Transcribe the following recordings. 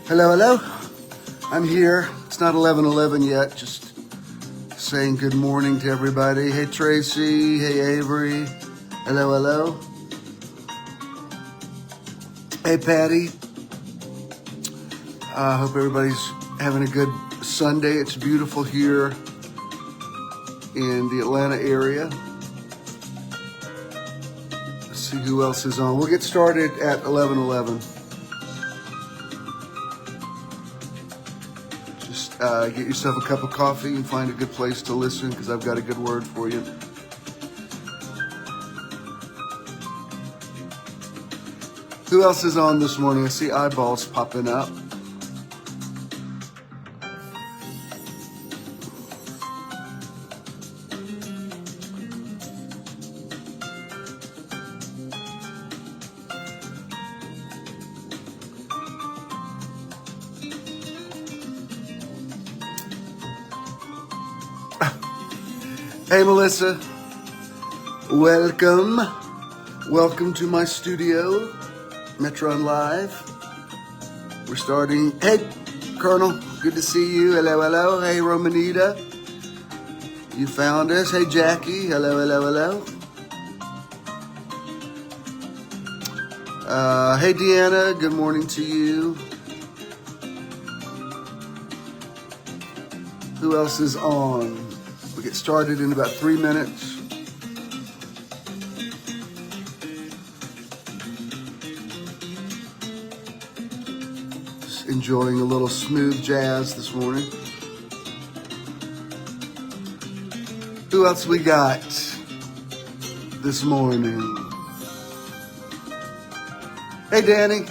Hello, hello. I'm here. It's not 11:11 yet. Just saying good morning to everybody. Hey, Tracy. Hey, Avery. Hello, hello. Hey, Patty. I hope everybody's having a good Sunday. It's beautiful here in the Atlanta area. Let's see who else is on. We'll get started at 11:11. Just get yourself a cup of coffee and find a good place to listen, because I've got a good word for you. Who else is on this morning? I see eyeballs popping up. Hey, Melissa. Welcome. Welcome to my studio, Metron Live. We're starting. Hey, Colonel. Good to see you. Hello, hello. Hey, Romanita. You found us. Hey, Jackie. Hello, hello, hello. Hey, Deanna. Good morning to you. Who else is on? We'll get started in about 3 minutes. Just enjoying a little smooth jazz this morning. Who else we got this morning? Hey, Danny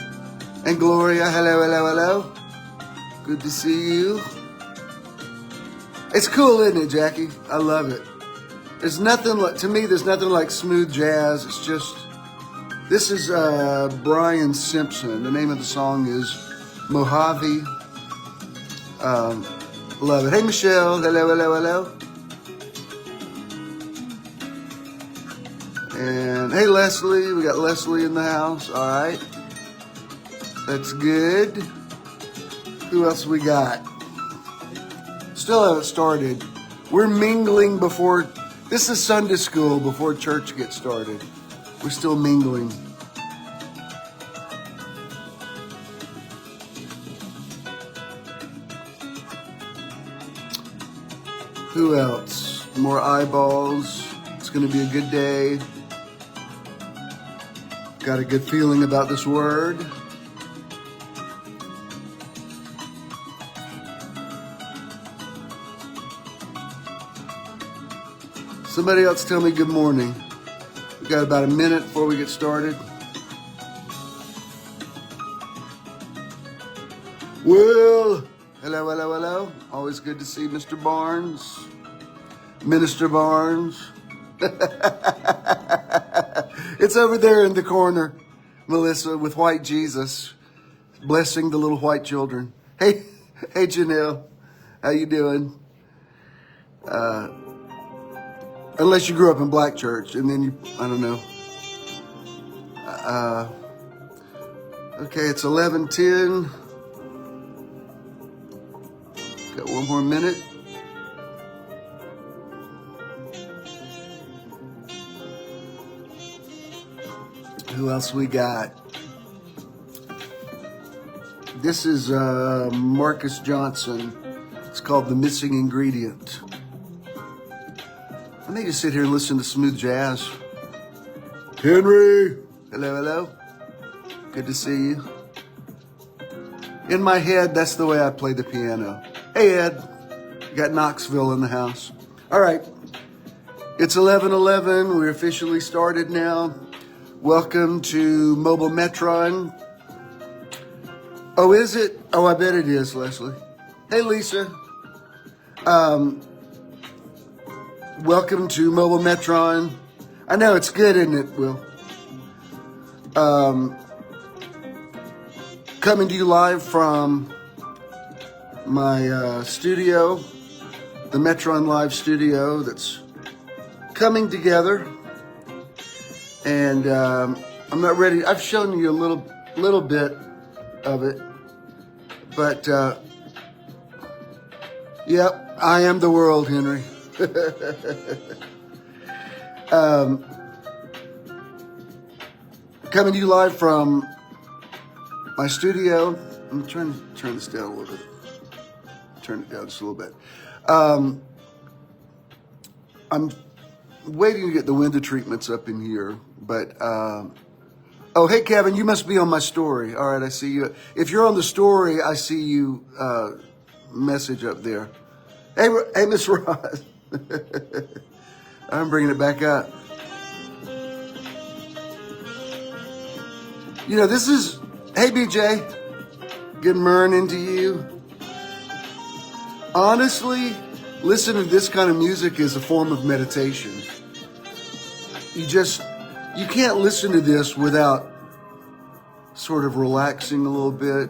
and Gloria. Hello, hello, hello. Good to see you. It's cool, isn't it, Jackie? I love it. There's nothing like, to me, there's nothing like smooth jazz. It's just, this is Brian Simpson. The name of the song is Mojave. Love it. Hey, Michelle. Hello, hello, hello. And hey, Leslie. We got Leslie in the house. All right. That's good. Who else we got? Still haven't started. We're mingling before, this is Sunday school before church gets started. We're still mingling. Who else? More eyeballs. It's going to be a good day. Got a good feeling about this word. Somebody else tell me good morning. We got about a minute before we get started. Well, hello, hello, hello. Always good to see Mr. Barnes. Minister Barnes. It's over there in the corner, Melissa, with white Jesus, blessing the little white children. Hey, Janelle. How you doing? Unless you grew up in black church, and then you, I don't know. Okay, it's 11:10. Got one more minute. Who else we got? This is Marcus Johnson. It's called The Missing Ingredient. I may just sit here and listen to smooth jazz. Henry! Hello, hello. Good to see you. In my head, that's the way I play the piano. Hey, Ed. You got Knoxville in the house. All right. It's 11:11. We're officially started now. Welcome to Mobile Metron. Oh, is it? Oh, I bet it is, Leslie. Hey, Lisa. Welcome to Mobile Metron. I know it's good, isn't it, Will? Coming to you live from my studio, the Metron Live studio that's coming together. And I'm not ready. I've shown you a little bit of it, But, yep, I am the world, Henry. Coming to you live from my studio. I'm trying to turn this down a little bit. Turn it down just a little bit. I'm waiting to get the window treatments up in here, but oh, hey Kevin, you must be on my story. All right, I see you. If you're on the story, I see you message up there. Hey, Miss Ross. I'm bringing it back up. You know, this is, hey BJ, good morning to you. Honestly, listening to this kind of music is a form of meditation. You can't listen to this without sort of relaxing a little bit.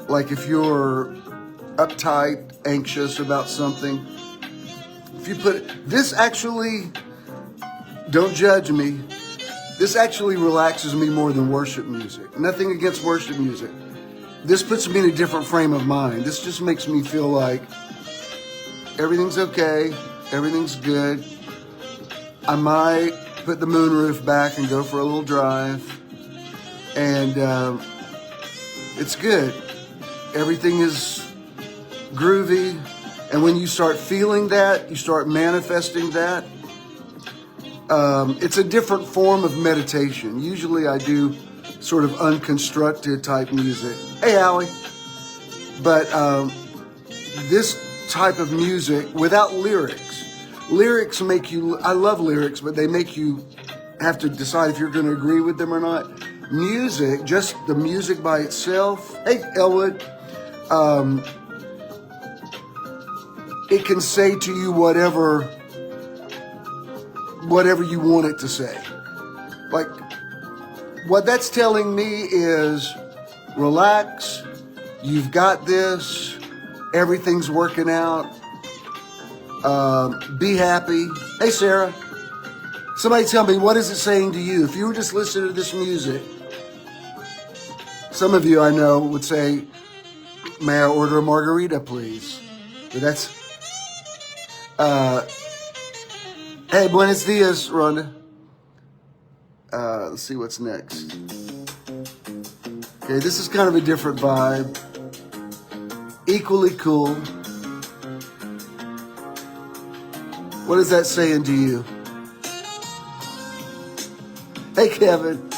Like if you're uptight, anxious about something, if you put, this actually, don't judge me, this actually relaxes me more than worship music. Nothing against worship music. This puts me in a different frame of mind. This just makes me feel like everything's okay, everything's good. I might put the moonroof back and go for a little drive. And it's good. Everything is groovy. And when you start feeling that, you start manifesting that, it's a different form of meditation. Usually I do sort of unconstructed type music. Hey, Allie. But this type of music without lyrics make you, I love lyrics, but they make you have to decide if you're going to agree with them or not. Music, just the music by itself. Hey, Elwood. It can say to you whatever you want it to say. Like, what that's telling me is relax, you've got this, everything's working out, be happy. Hey, Sarah, somebody tell me, what is it saying to you? If you were just listening to this music, some of you I know would say, may I order a margarita, please? But that's, hey, buenos dias, Rhonda. Let's see what's next. Okay, this is kind of a different vibe. Equally cool. What is that saying to you? Hey, Kevin.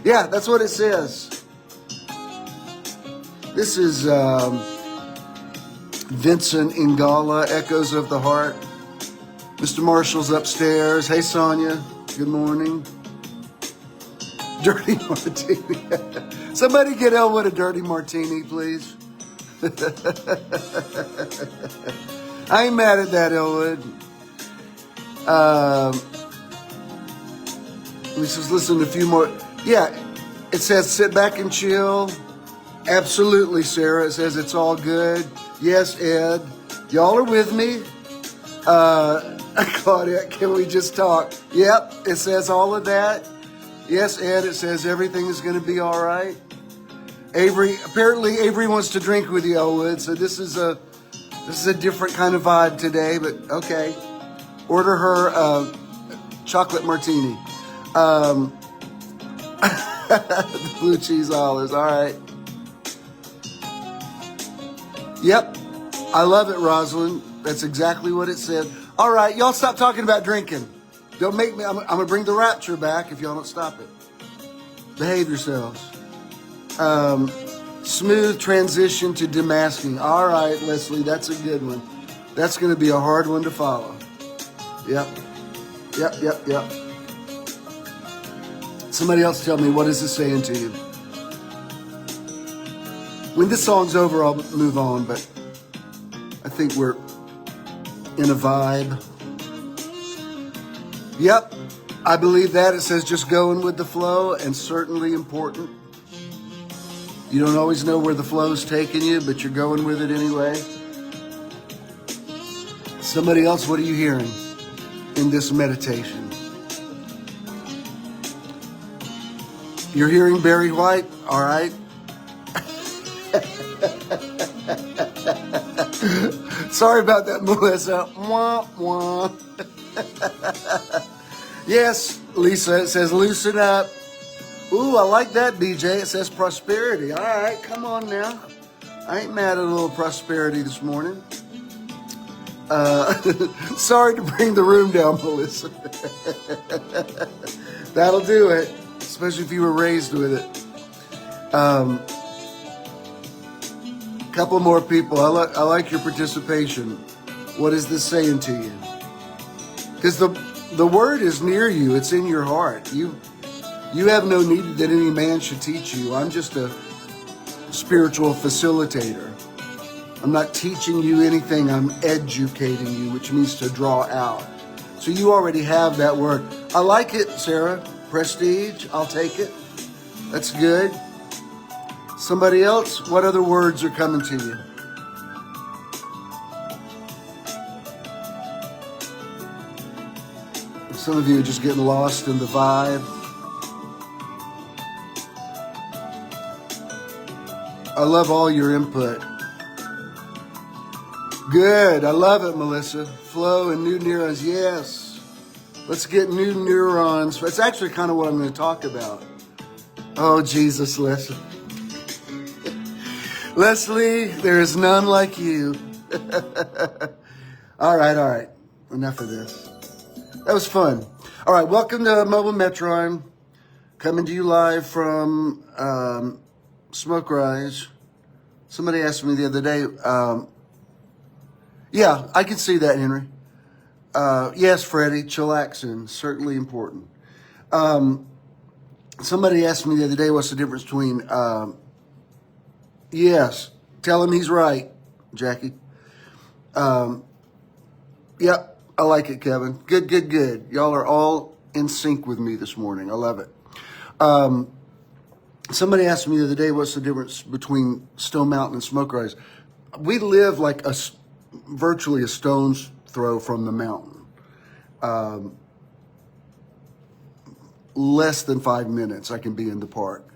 Yeah, that's what it says. This is Vincent Ingala, Echoes of the Heart. Mr. Marshall's upstairs. Hey, Sonia. Good morning. Dirty martini. Somebody get Elwood a dirty martini, please. I ain't mad at that, Elwood. Let's just listen to a few more. Yeah, it says sit back and chill. Absolutely, Sarah. It says it's all good. Yes, Ed. Y'all are with me. Claudia, can we just talk? Yep, it says all of that. Yes, Ed, it says everything is going to be all right. Avery, apparently Avery wants to drink with you, Elwood, so this is a different kind of vibe today, but okay. Order her a chocolate martini. The blue cheese olives, all right. Yep, I love it, Rosalind. That's exactly what it said. All right, y'all stop talking about drinking. Don't make me, I'm going to bring the rapture back if y'all don't stop it. Behave yourselves. Smooth transition to demasking. All right, Leslie, that's a good one. That's going to be a hard one to follow. Yep. Somebody else tell me, what is this saying to you? When this song's over, I'll move on, but I think we're in a vibe. Yep, I believe that. It says just going with the flow, and certainly important. You don't always know where the flow's taking you, but you're going with it anyway. Somebody else, what are you hearing in this meditation? You're hearing Barry White? All right. Sorry about that, Melissa. Wah, wah. Yes, Lisa, it says loosen up. Ooh, I like that, BJ. It says prosperity. All right, come on now. I ain't mad at a little prosperity this morning. Sorry to bring the room down, Melissa. That'll do it, especially if you were raised with it. Couple more people. I like your participation. What is this saying to you? Because the word is near you. It's in your heart. You have no need that any man should teach you. I'm just a spiritual facilitator. I'm not teaching you anything. I'm educating you, which means to draw out. So you already have that word. I like it, Sarah. Prestige. I'll take it. That's good. Somebody else? What other words are coming to you? Some of you are just getting lost in the vibe. I love all your input. Good. I love it, Melissa. Flow and new neurons. Yes. Let's get new neurons. That's actually kind of what I'm going to talk about. Oh, Jesus, listen. Leslie, there is none like you. All right. Enough of this. That was fun. All right, welcome to Mobile Metron. Coming to you live from Smoke Rise. Somebody asked me the other day. Yeah, I can see that, Henry. Yes, Freddie, chillaxing, certainly important. Somebody asked me the other day, what's the difference between... Yes, tell him he's right, Jackie. Yep, I like it, Kevin. Good. Y'all are all in sync with me this morning. I love it. Somebody asked me the other day, what's the difference between Stone Mountain and Smoke Rise? We live like virtually a stone's throw from the mountain. Less than 5 minutes, I can be in the park.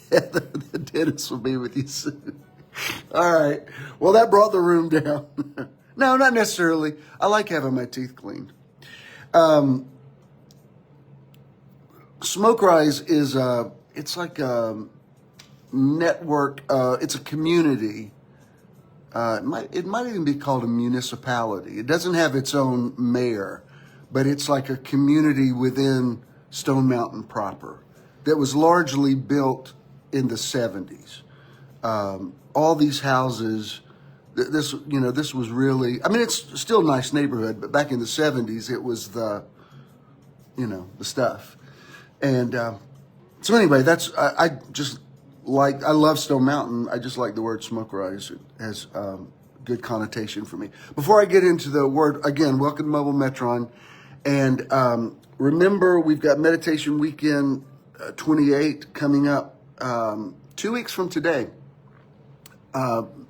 The dentist will be with you soon. All right. Well, that brought the room down. No, not necessarily. I like having my teeth cleaned. Smoke Rise is it's like a network. It's a community. It might even be called a municipality. It doesn't have its own mayor, but it's like a community within Stone Mountain proper that was largely built in the 70s. All these houses, this was really, I mean, it's still a nice neighborhood, but back in the 70s, it was the stuff. And so anyway, I love Stone Mountain. I just like the word Smoke Rise. It has good connotation for me. Before I get into the word, again, welcome to Mobile Metron. And remember, we've got Meditation Weekend 28 coming up 2 weeks from today.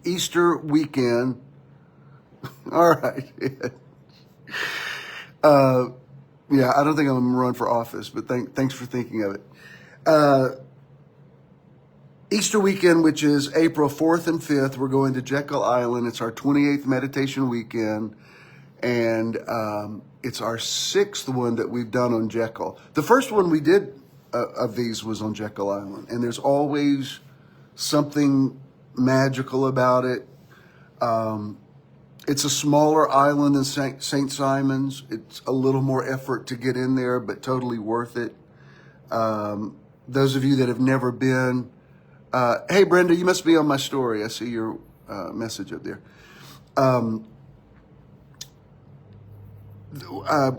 Easter weekend. All right. Yeah, I don't think I'm going to run for office, but thanks for thinking of it. Easter weekend, which is April 4th and 5th, we're going to Jekyll Island. It's our 28th meditation weekend, and it's our 6th one that we've done on Jekyll. The first one we did of these was on Jekyll Island, and there's always something magical about it. It's a smaller island than St. Simon's. It's a little more effort to get in there, but totally worth it. Those of you that have never been, hey, Brenda, you must be on my story. I see your message up there.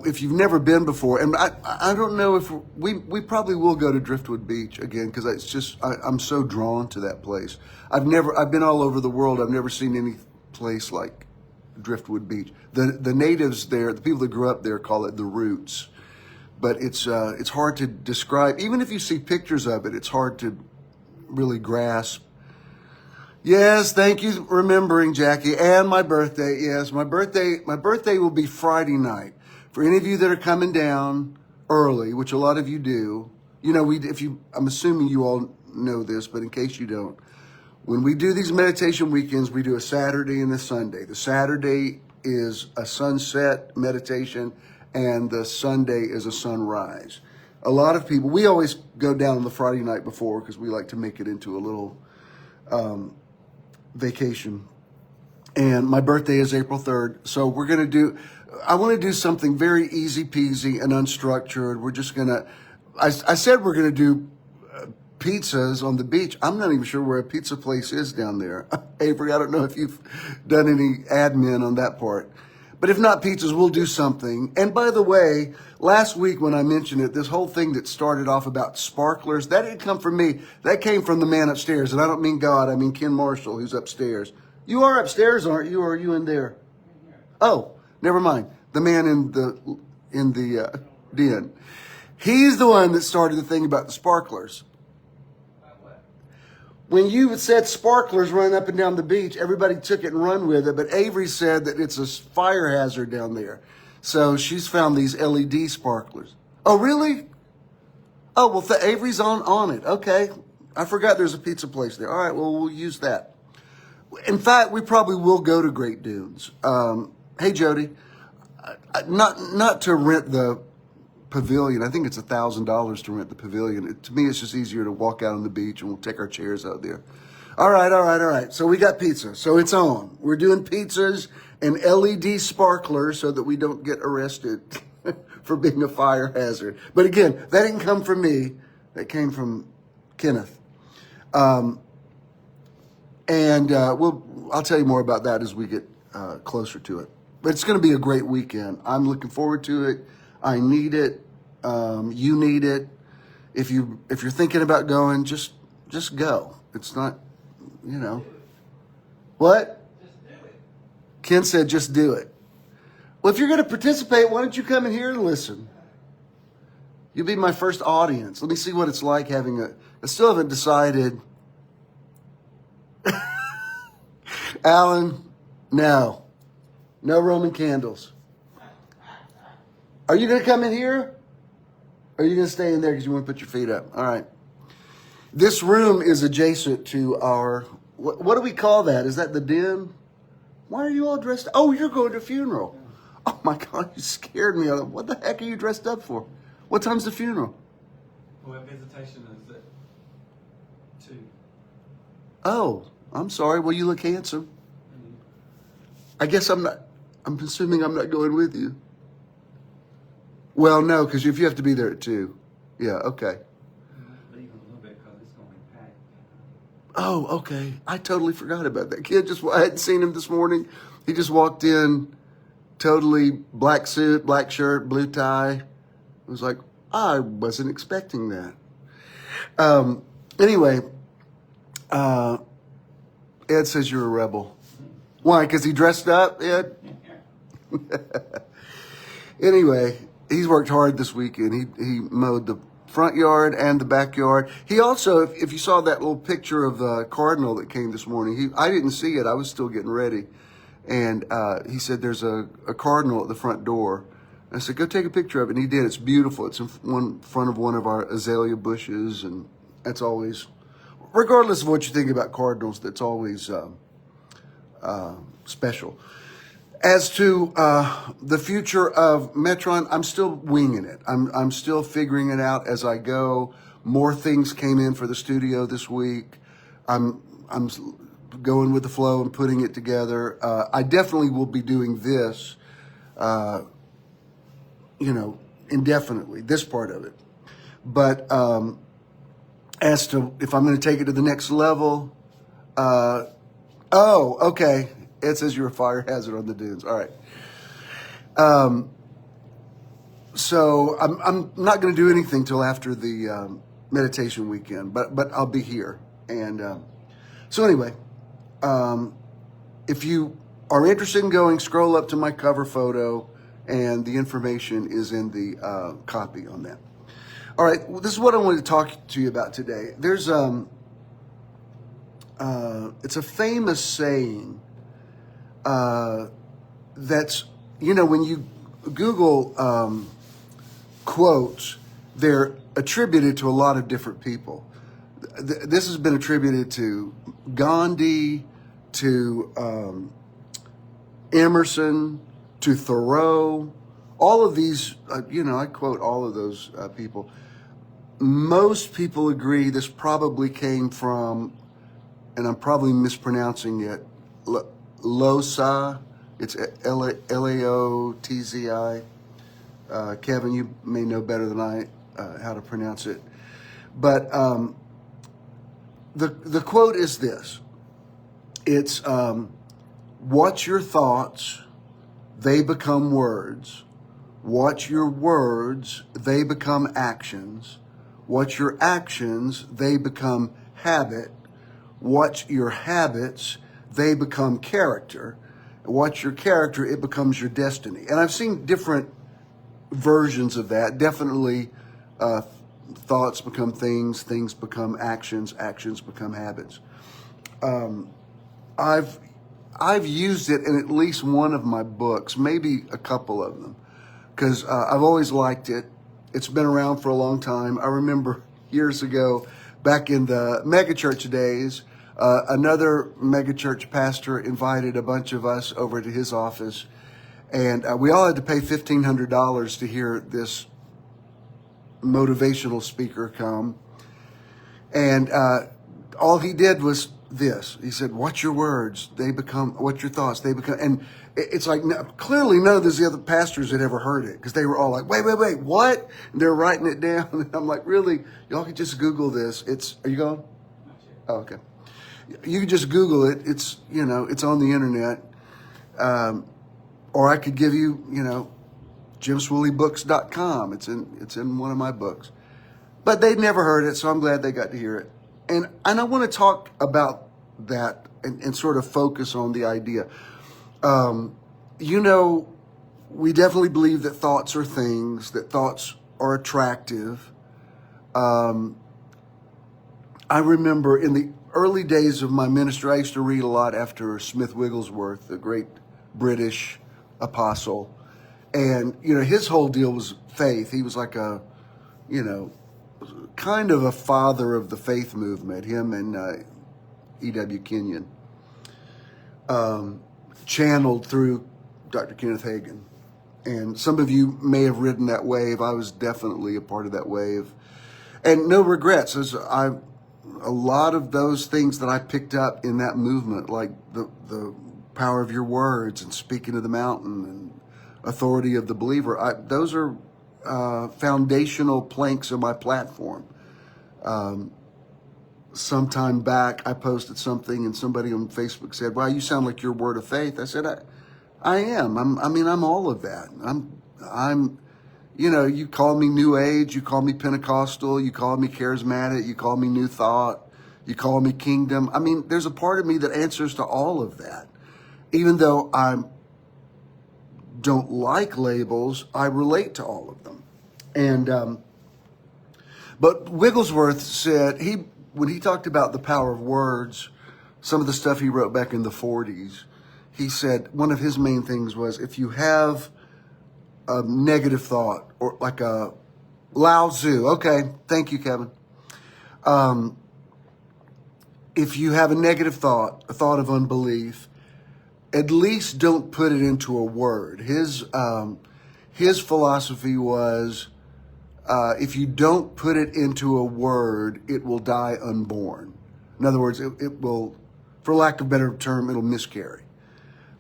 If you've never been before, and I don't know if we probably will go to Driftwood Beach again, because it's just, I'm so drawn to that place. I've been all over the world. I've never seen any place like Driftwood Beach. The natives there, the people that grew up there, call it the Roots, but it's hard to describe. Even if you see pictures of it, it's hard to really grasp. Yes, thank you for remembering, Jackie. And my birthday. Yes, my birthday will be Friday night. For any of you that are coming down early, which a lot of you do, You know, I'm assuming you all know this, but in case you don't, when we do these meditation weekends, we do a Saturday and a Sunday. The Saturday is a sunset meditation, and the Sunday is a sunrise. A lot of people, we always go down on the Friday night before because we like to make it into a little vacation. And my birthday is April 3rd. So I want to do something very easy peasy and unstructured. We're just going to, I said we're going to do pizzas on the beach. I'm not even sure where a pizza place is down there. Avery, I don't know if you've done any admin on that part. But if not pizzas, we'll do something. And by the way, last week when I mentioned it, this whole thing that started off about sparklers, that didn't come from me. That came from the man upstairs. And I don't mean God, I mean Ken Marshall, who's upstairs. You are upstairs, aren't you? Or are you in there? Oh, never mind. The man in the den. He's the one that started the thing about the sparklers. When you said sparklers running up and down the beach, everybody took it and run with it. But Avery said that it's a fire hazard down there. So she's found these LED sparklers. Oh, really? Oh, well, Avery's on it. Okay. I forgot there's a pizza place there. All right, well, we'll use that. In fact, we probably will go to Great Dunes. Hey, Jody, not to rent the pavilion. I think it's $1,000 to rent the pavilion. To me, it's just easier to walk out on the beach and we'll take our chairs out there. All right. So we got pizza. So it's on. We're doing pizzas and LED sparklers so that we don't get arrested for being a fire hazard. But again, that didn't come from me. That came from Kenneth. I'll tell you more about that as we get closer to it. But it's going to be a great weekend. I'm looking forward to it. I need it. You need it. If you're thinking about going, just go. It's not, What? Just do it. Ken said, just do it. Well, if you're going to participate, why don't you come in here and listen? You'll be my first audience. Let me see what it's like having I still haven't decided. Alan, no Roman candles. Are you going to come in here? Or are you going to stay in there because you want to put your feet up? All right. This room is adjacent to our, what do we call that? Is that the den? Why are you all dressed? Oh, you're going to a funeral. Oh my God, you scared me. What the heck are you dressed up for? What time's the funeral? Well, visitation is at 2. Oh, I'm sorry. Well, you look handsome. I guess I'm assuming I'm not going with you. Well, no, because if you have to be there at 2. Yeah, okay. Leave a little bit because it's going to be packed. Oh, okay. I totally forgot about that. Kid I hadn't seen him this morning. He just walked in, totally black suit, black shirt, blue tie. I was like, I wasn't expecting that. Anyway, Ed says you're a rebel. Why? Because he dressed up, Ed? Anyway, he's worked hard this weekend. He mowed the front yard and the backyard. He also, if you saw that little picture of the cardinal that came this morning, I didn't see it. I was still getting ready. And he said, there's a cardinal at the front door. I said, go take a picture of it. And he did. It's beautiful. It's in front of one of our azalea bushes. And that's always, regardless of what you think about cardinals, that's always special. As to the future of Metron, I'm still winging it. I'm still figuring it out as I go. More things came in for the studio this week. I'm going with the flow and putting it together. I definitely will be doing this, indefinitely, this part of it. But as to if I'm going to take it to the next level, okay. It says you're a fire hazard on the dunes. All right. So I'm not going to do anything till after the meditation weekend, but I'll be here. And so anyway, if you are interested in going, scroll up to my cover photo, and the information is in the copy on that. All right. Well, this is what I wanted to talk to you about today. There's it's a famous saying. That's, when you Google quotes, they're attributed to a lot of different people. This has been attributed to Gandhi, to Emerson, to Thoreau, all of these, I quote all of those people. Most people agree this probably came from, and I'm probably mispronouncing it, Losci. It's Laotzi. Kevin, you may know better than I how to pronounce it. But the quote is this. It's, watch your thoughts, they become words. Watch your words, they become actions. Watch your actions, they become habit. Watch your habits, they become character. Watch your character, it becomes your destiny. And I've seen different versions of that. Definitely thoughts become things, things become actions, actions become habits. I've used it in at least one of my books, maybe a couple of them, because I've always liked it. It's been around for a long time. I remember years ago, back in the megachurch days, another megachurch pastor invited a bunch of us over to his office, and we all had to pay $1,500 to hear this motivational speaker come. And all he did was this. He said, watch your words, they become, watch your thoughts, they become, and it's like, clearly none of the other pastors had ever heard it, because they were all like, wait, what? And they're writing it down. And I'm like, really? Y'all can just Google this. Are you going? Oh, okay. You can just Google it. It's, it's on the internet. Or I could give you, JimSwilleybooks.com. It's in one of my books. But they'd never heard it, so I'm glad they got to hear it. And I want to talk about that and sort of focus on the idea. We definitely believe that thoughts are things, that thoughts are attractive. I remember in the early days of my ministry, I used to read a lot after Smith Wigglesworth, the great British apostle. And, his whole deal was faith. He was like kind of a father of the faith movement, him and E.W. Kenyon, channeled through Dr. Kenneth Hagin. And some of you may have ridden that wave. I was definitely a part of that wave. And no regrets. A lot of those things that I picked up in that movement, like the power of your words and speaking to the mountain and authority of the believer, those are foundational planks of my platform. Sometime back, I posted something and somebody on Facebook said, wow, you sound like your word of faith. I said, I am. I'm all of that. I'm, you call me New Age, you call me Pentecostal, you call me charismatic, you call me New Thought, you call me Kingdom. There's a part of me that answers to all of that. Even though I don't like labels, I relate to all of them. And, but Wigglesworth said, when he talked about the power of words, some of the stuff he wrote back in the 40s, he said one of his main things was, if you have a negative thought, or like a Lao Tzu, okay, thank you, Kevin. If you have a negative thought, a thought of unbelief, at least don't put it into a word. His philosophy was, if you don't put it into a word, it will die unborn. In other words, it will, for lack of a better term, it'll miscarry.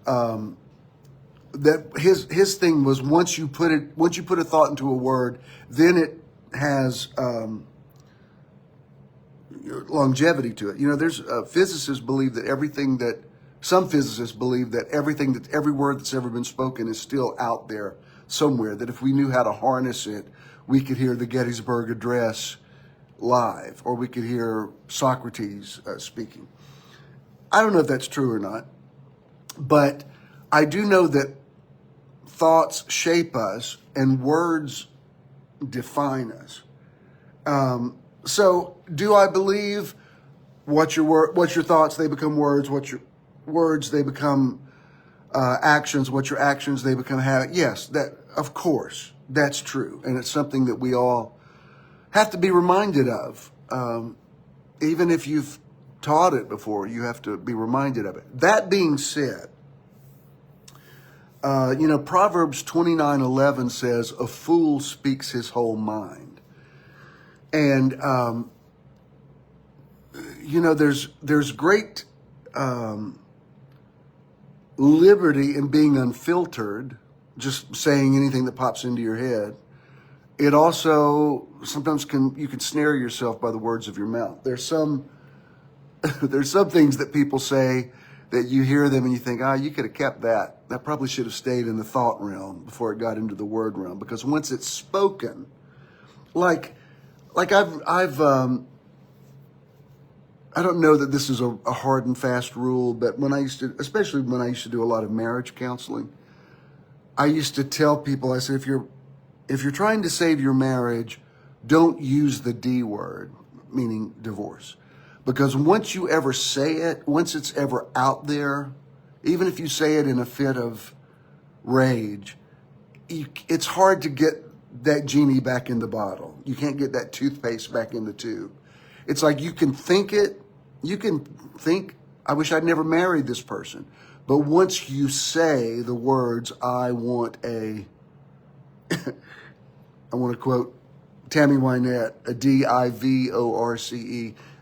That his thing was, once you put a thought into a word, then it has longevity to it. There's physicists believe that some physicists believe that every word that's ever been spoken is still out there somewhere, that if we knew how to harness it, we could hear the Gettysburg Address live, or we could hear Socrates speaking. I don't know if that's true or not, but I do know that thoughts shape us and words define us. So do I believe what's your thoughts, they become words, what's your words, they become actions, what's your actions, they become habit? Yes, that, of course, that's true. And it's something that we all have to be reminded of. Even if you've taught it before, you have to be reminded of it. That being said, Proverbs 29:11 says, "A fool speaks his whole mind." And, there's great liberty in being unfiltered, just saying anything that pops into your head. It also sometimes you can snare yourself by the words of your mouth. There's some things that people say that you hear them and you think, you could have kept that. That probably should have stayed in the thought realm before it got into the word realm. Because once it's spoken, like I've I don't know that this is a hard and fast rule, but especially when I used to do a lot of marriage counseling, I used to tell people, I said, if you're trying to save your marriage, don't use the D word, meaning divorce. Because once you ever say it, once it's ever out there, even if you say it in a fit of rage, it's hard to get that genie back in the bottle. You can't get that toothpaste back in the tube. It's like you can think, I wish I'd never married this person. But once you say the words, I want to quote Tammy Wynette, a DIVORCE,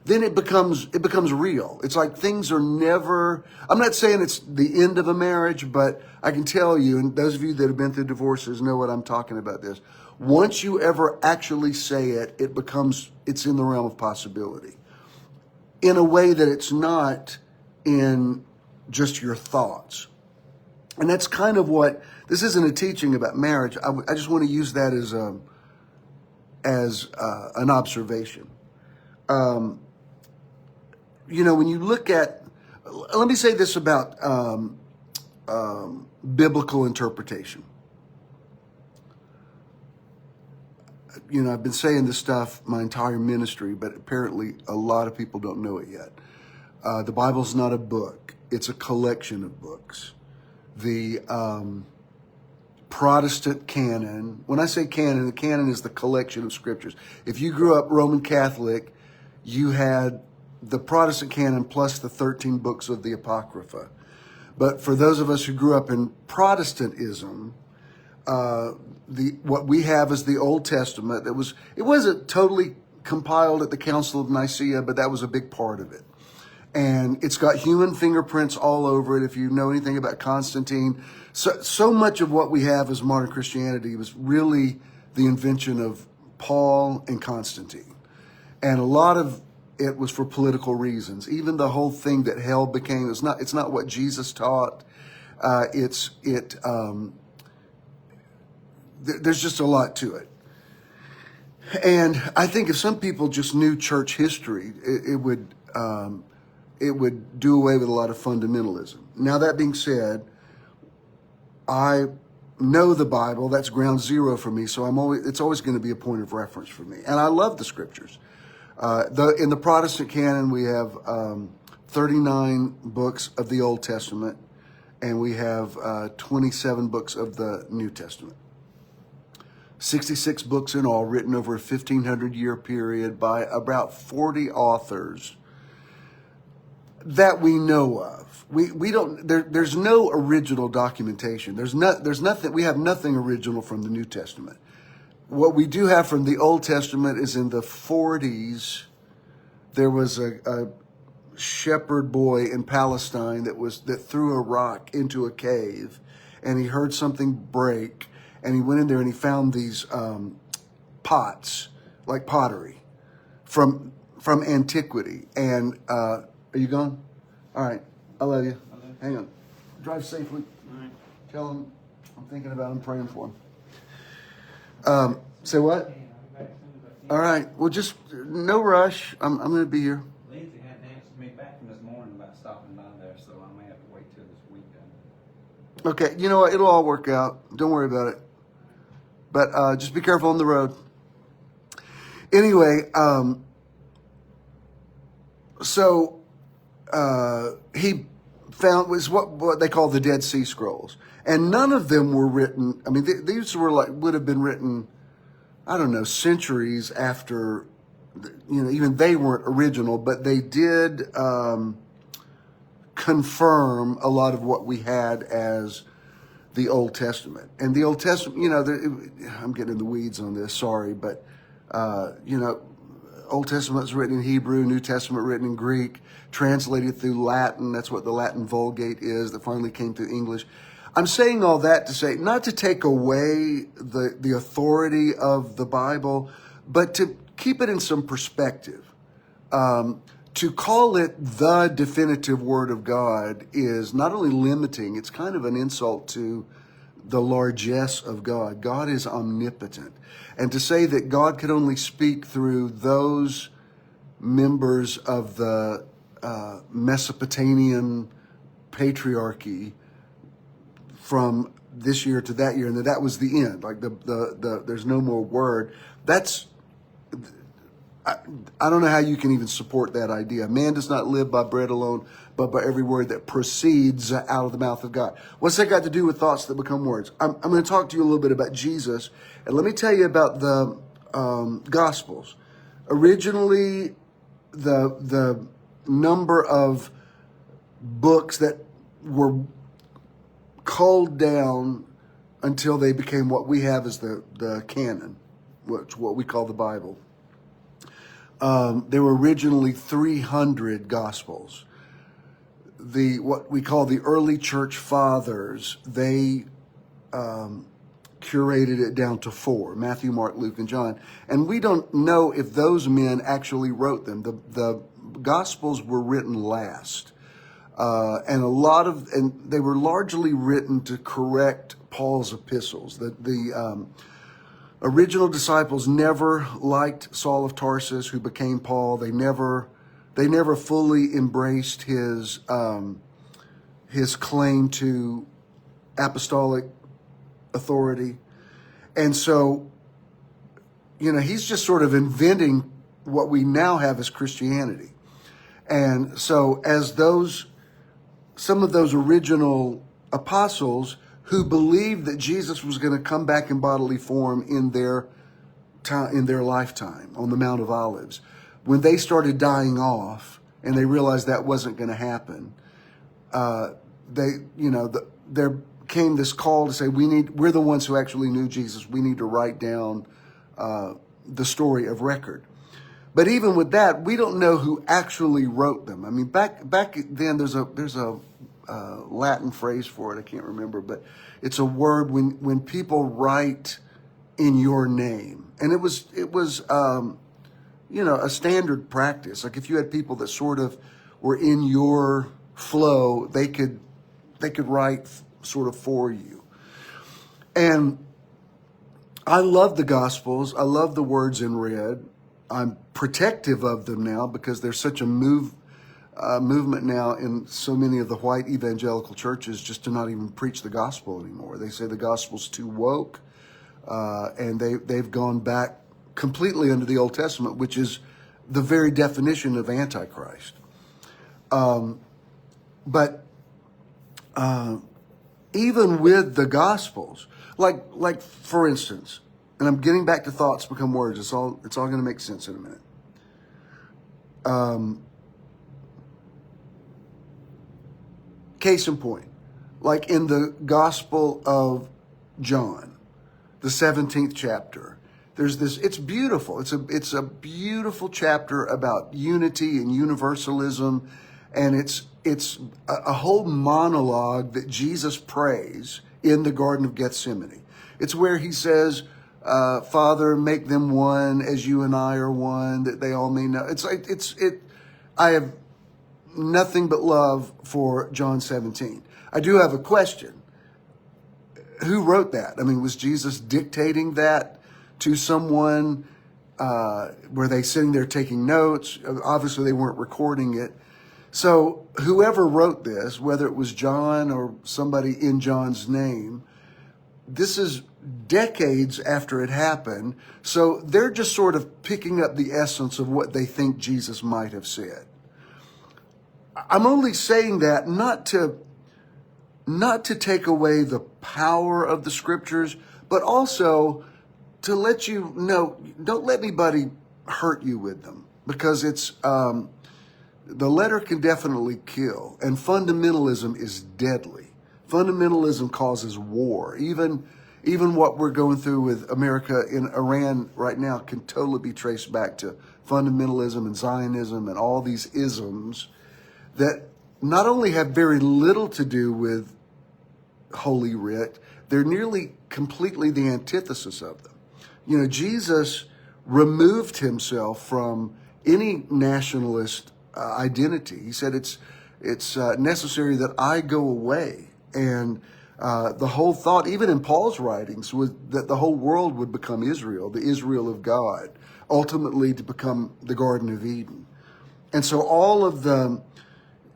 then it becomes real. It's like things are never, I'm not saying it's the end of a marriage, but I can tell you, and those of you that have been through divorces know what I'm talking about this. Once you ever actually say it, it's in the realm of possibility. In a way that it's not in just your thoughts. And that's kind of this isn't a teaching about marriage. I just want to use that as an observation. When you look at, let me say this about biblical interpretation. I've been saying this stuff my entire ministry, but apparently a lot of people don't know it yet. The Bible's not a book. It's a collection of books. The Protestant canon, when I say canon, the canon is the collection of scriptures. If you grew up Roman Catholic, you had the Protestant canon plus the 13 books of the Apocrypha. But for those of us who grew up in Protestantism, what we have is the Old Testament. It wasn't totally compiled at the Council of Nicaea, but that was a big part of it. And it's got human fingerprints all over it. If you know anything about Constantine, so much of what we have as modern Christianity was really the invention of Paul and Constantine. And a lot of it was for political reasons. Even the whole thing that hell became, it's not what Jesus taught. There's just a lot to it. And I think if some people just knew church history, it would do away with a lot of fundamentalism. Now, that being said, I know the Bible. That's ground zero for me. So it's always going to be a point of reference for me. And I love the scriptures. In the Protestant canon, we have 39 books of the Old Testament, and we have 27 books of the New Testament. 66 books in all, written over a 1,500-year period by about 40 authors that we know of. There's no original documentation. There's nothing. We have nothing original from the New Testament. What we do have from the Old Testament is in the 40s, there was a shepherd boy in Palestine that threw a rock into a cave, and he heard something break, and he went in there and he found these pots, like pottery, from antiquity. And are you gone? All right, I love you. Hang on. Drive safely. All right. Tell him I'm thinking about him, praying for him. Say what? All right. Well, just no rush. I'm going to be here. Lindsay hadn't answered me back from this morning about stopping by there, so I may have to wait till this weekend. Okay. You know what? It'll all work out. Don't worry about it. But just be careful on the road. Anyway, so he found was what they call the Dead Sea Scrolls, and none of them were written. I mean, these were would have been written I don't know, centuries after, even they weren't original, but they did confirm a lot of what we had as the Old Testament. And the Old Testament, I'm getting in the weeds on this, sorry, but, Old Testament is written in Hebrew, New Testament written in Greek, translated through Latin. That's what the Latin Vulgate is that finally came through English. I'm saying all that to say, not to take away the authority of the Bible, but to keep it in some perspective. To call it the definitive Word of God is not only limiting, it's kind of an insult to the largesse of God. God is omnipotent. And to say that God could only speak through those members of the Mesopotamian patriarchy from this year to that year, and that was the end, like there's no more word. I don't know how you can even support that idea. Man does not live by bread alone, but by every word that proceeds out of the mouth of God. What's that got to do with thoughts that become words? I'm going to talk to you a little bit about Jesus, and let me tell you about the Gospels. Originally, the number of books that were culled down until they became what we have as the canon, what we call the Bible. There were originally 300 Gospels. What we call the early church fathers, they curated it down to 4, Matthew, Mark, Luke, and John. And we don't know if those men actually wrote them. The Gospels were written last. And they were largely written to correct Paul's epistles. The original disciples never liked Saul of Tarsus, who became Paul. They never fully embraced his claim to apostolic authority. And so, he's just sort of inventing what we now have as Christianity. And so as some of those original apostles who believed that Jesus was going to come back in bodily form in their lifetime on the Mount of Olives, when they started dying off and they realized that wasn't going to happen, there came this call to say, we're the ones who actually knew Jesus. We need to write down the story of record. But even with that, we don't know who actually wrote them. I mean, back then, there's a Latin phrase for it. I can't remember, but it's a word when people write in your name, and it was a standard practice. Like if you had people that sort of were in your flow, they could write sort of for you. And I love the Gospels. I love the words in red. I'm protective of them now because there's such a movement now in so many of the white evangelical churches just to not even preach the gospel anymore. They say the gospel's too woke, and they've gone back completely under the Old Testament, which is the very definition of Antichrist. But even with the Gospels, like for instance, and I'm getting back to thoughts become words. It's all going to make sense in a minute. Case in point, like in the Gospel of John, the 17th chapter, there's this. It's beautiful. It's a beautiful chapter about unity and universalism, and it's a whole monologue that Jesus prays in the Garden of Gethsemane. It's where he says, Father, make them one as you and I are one, that they all may know. I have nothing but love for John 17. I do have a question. Who wrote that? I mean, was Jesus dictating that to someone? Were they sitting there taking notes? Obviously, they weren't recording it. So whoever wrote this, whether it was John or somebody in John's name, this is decades after it happened. So they're just sort of picking up the essence of what they think Jesus might have said. I'm only saying that not to take away the power of the scriptures, but also to let you know, don't let anybody hurt you with them, because it's the letter can definitely kill, and fundamentalism is deadly. Fundamentalism causes war. Even what we're going through with America in Iran right now can totally be traced back to fundamentalism and Zionism and all these isms that not only have very little to do with Holy Writ, they're nearly completely the antithesis of them. You know, Jesus removed himself from any nationalist identity. He said it's necessary that I go away. And the whole thought, even in Paul's writings, was that the whole world would become Israel, the Israel of God, ultimately to become the Garden of Eden. And so all of the,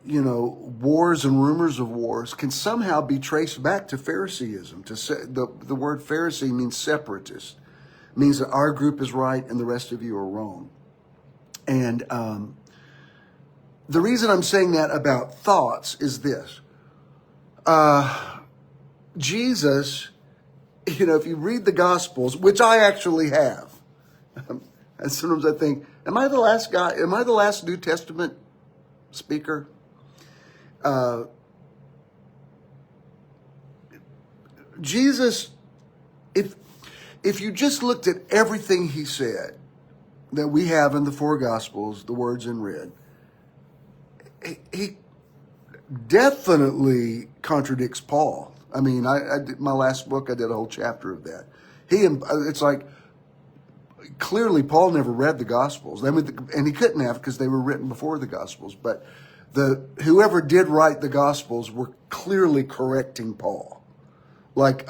you know, wars and rumors of wars can somehow be traced back to Phariseeism. To say, the word Pharisee means separatist, means that our group is right and the rest of you are wrong. And the reason I'm saying that about thoughts is this. Jesus, you know, if you read the Gospels, which I actually have, and sometimes I think, am I the last New Testament speaker? Jesus, if you just looked at everything he said that we have in the four Gospels, the words in red, he definitely contradicts Paul. I mean, I did my last book, I did a whole chapter of that. It's like, clearly Paul never read the Gospels. I mean, and he couldn't have, because they were written before the Gospels. But whoever did write the Gospels were clearly correcting Paul. Like,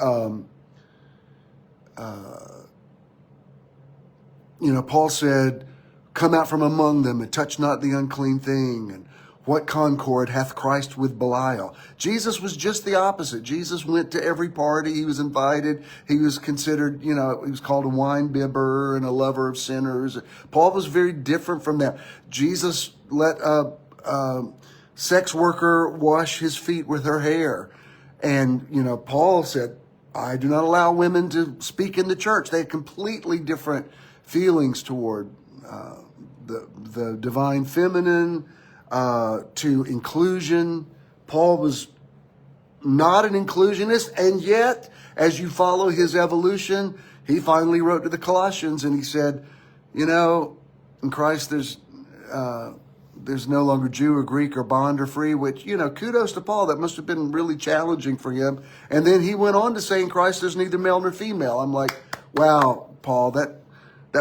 you know, Paul said, "Come out from among them and touch not the unclean thing." And what concord hath Christ with Belial? Jesus was just the opposite. Jesus went to every party. He was invited. He was considered, you know, he was called a wine bibber and a lover of sinners. Paul was very different from that. Jesus let a sex worker wash his feet with her hair. And, you know, Paul said, I do not allow women to speak in the church. They had completely different feelings toward the divine feminine, to inclusion. Paul was not an inclusionist, and yet, as you follow his evolution, he finally wrote to the Colossians and he said, you know, in Christ there's no longer Jew or Greek or bond or free, which, you know, kudos to Paul. That must have been really challenging for him. And then he went on to say, in Christ there's neither male nor female. I'm like, wow, Paul, that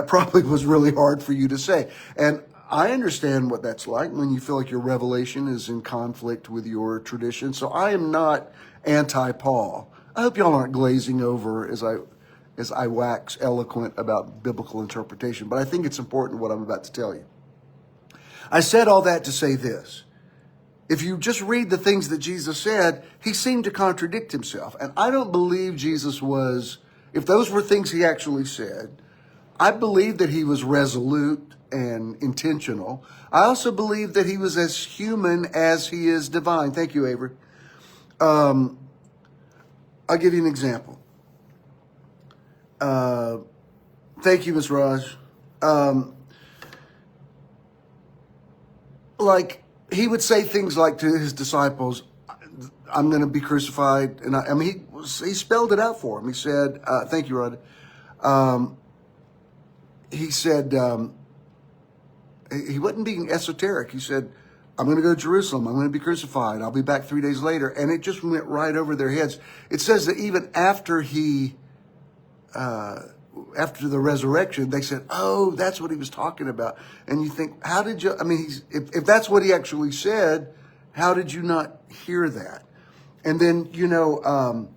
probably was really hard for you to say. And I understand what that's like when you feel like your revelation is in conflict with your tradition. So I am not anti-Paul. I hope y'all aren't glazing over as I wax eloquent about biblical interpretation, but I think it's important what I'm about to tell you. I said all that to say this. If you just read the things that Jesus said, he seemed to contradict himself. And I don't believe Jesus was, if those were things he actually said, I believe that he was resolute and intentional. I also believe that he was as human as he is divine. Thank you, Avery. I'll give you an example. Thank you, Ms. Raj. Like, he would say things like to his disciples, I'm going to be crucified. And I mean, he spelled it out for him. He said, thank you, Rod. He said, he wasn't being esoteric. He said, I'm going to go to Jerusalem. I'm going to be crucified. I'll be back 3 days later. And it just went right over their heads. It says that even after after the resurrection, they said, oh, that's what he was talking about. And you think, how did you, I mean, if that's what he actually said, how did you not hear that? And then, you know,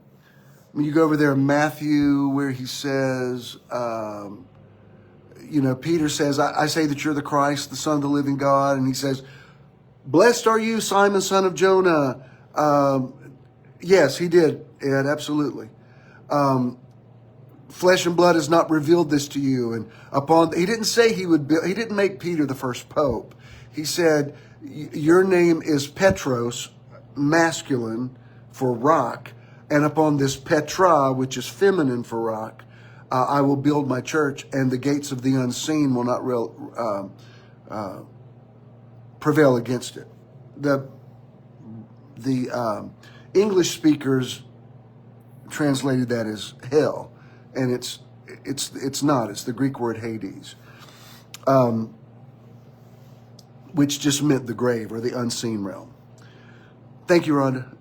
when you go over there in Matthew where he says, you know, Peter says, I say that you're the Christ, the Son of the living God. And he says, blessed are you, Simon, son of Jonah. Yes, he did, Ed, absolutely. Flesh and blood has not revealed this to you. And he didn't say he didn't make Peter the first pope. He said, your name is Petros, masculine for rock. And upon this Petra, which is feminine for rock, I will build my church, and the gates of the unseen will not prevail against it. The English speakers translated that as hell, and it's not. It's the Greek word Hades, which just meant the grave or the unseen realm. Thank you, Rhonda.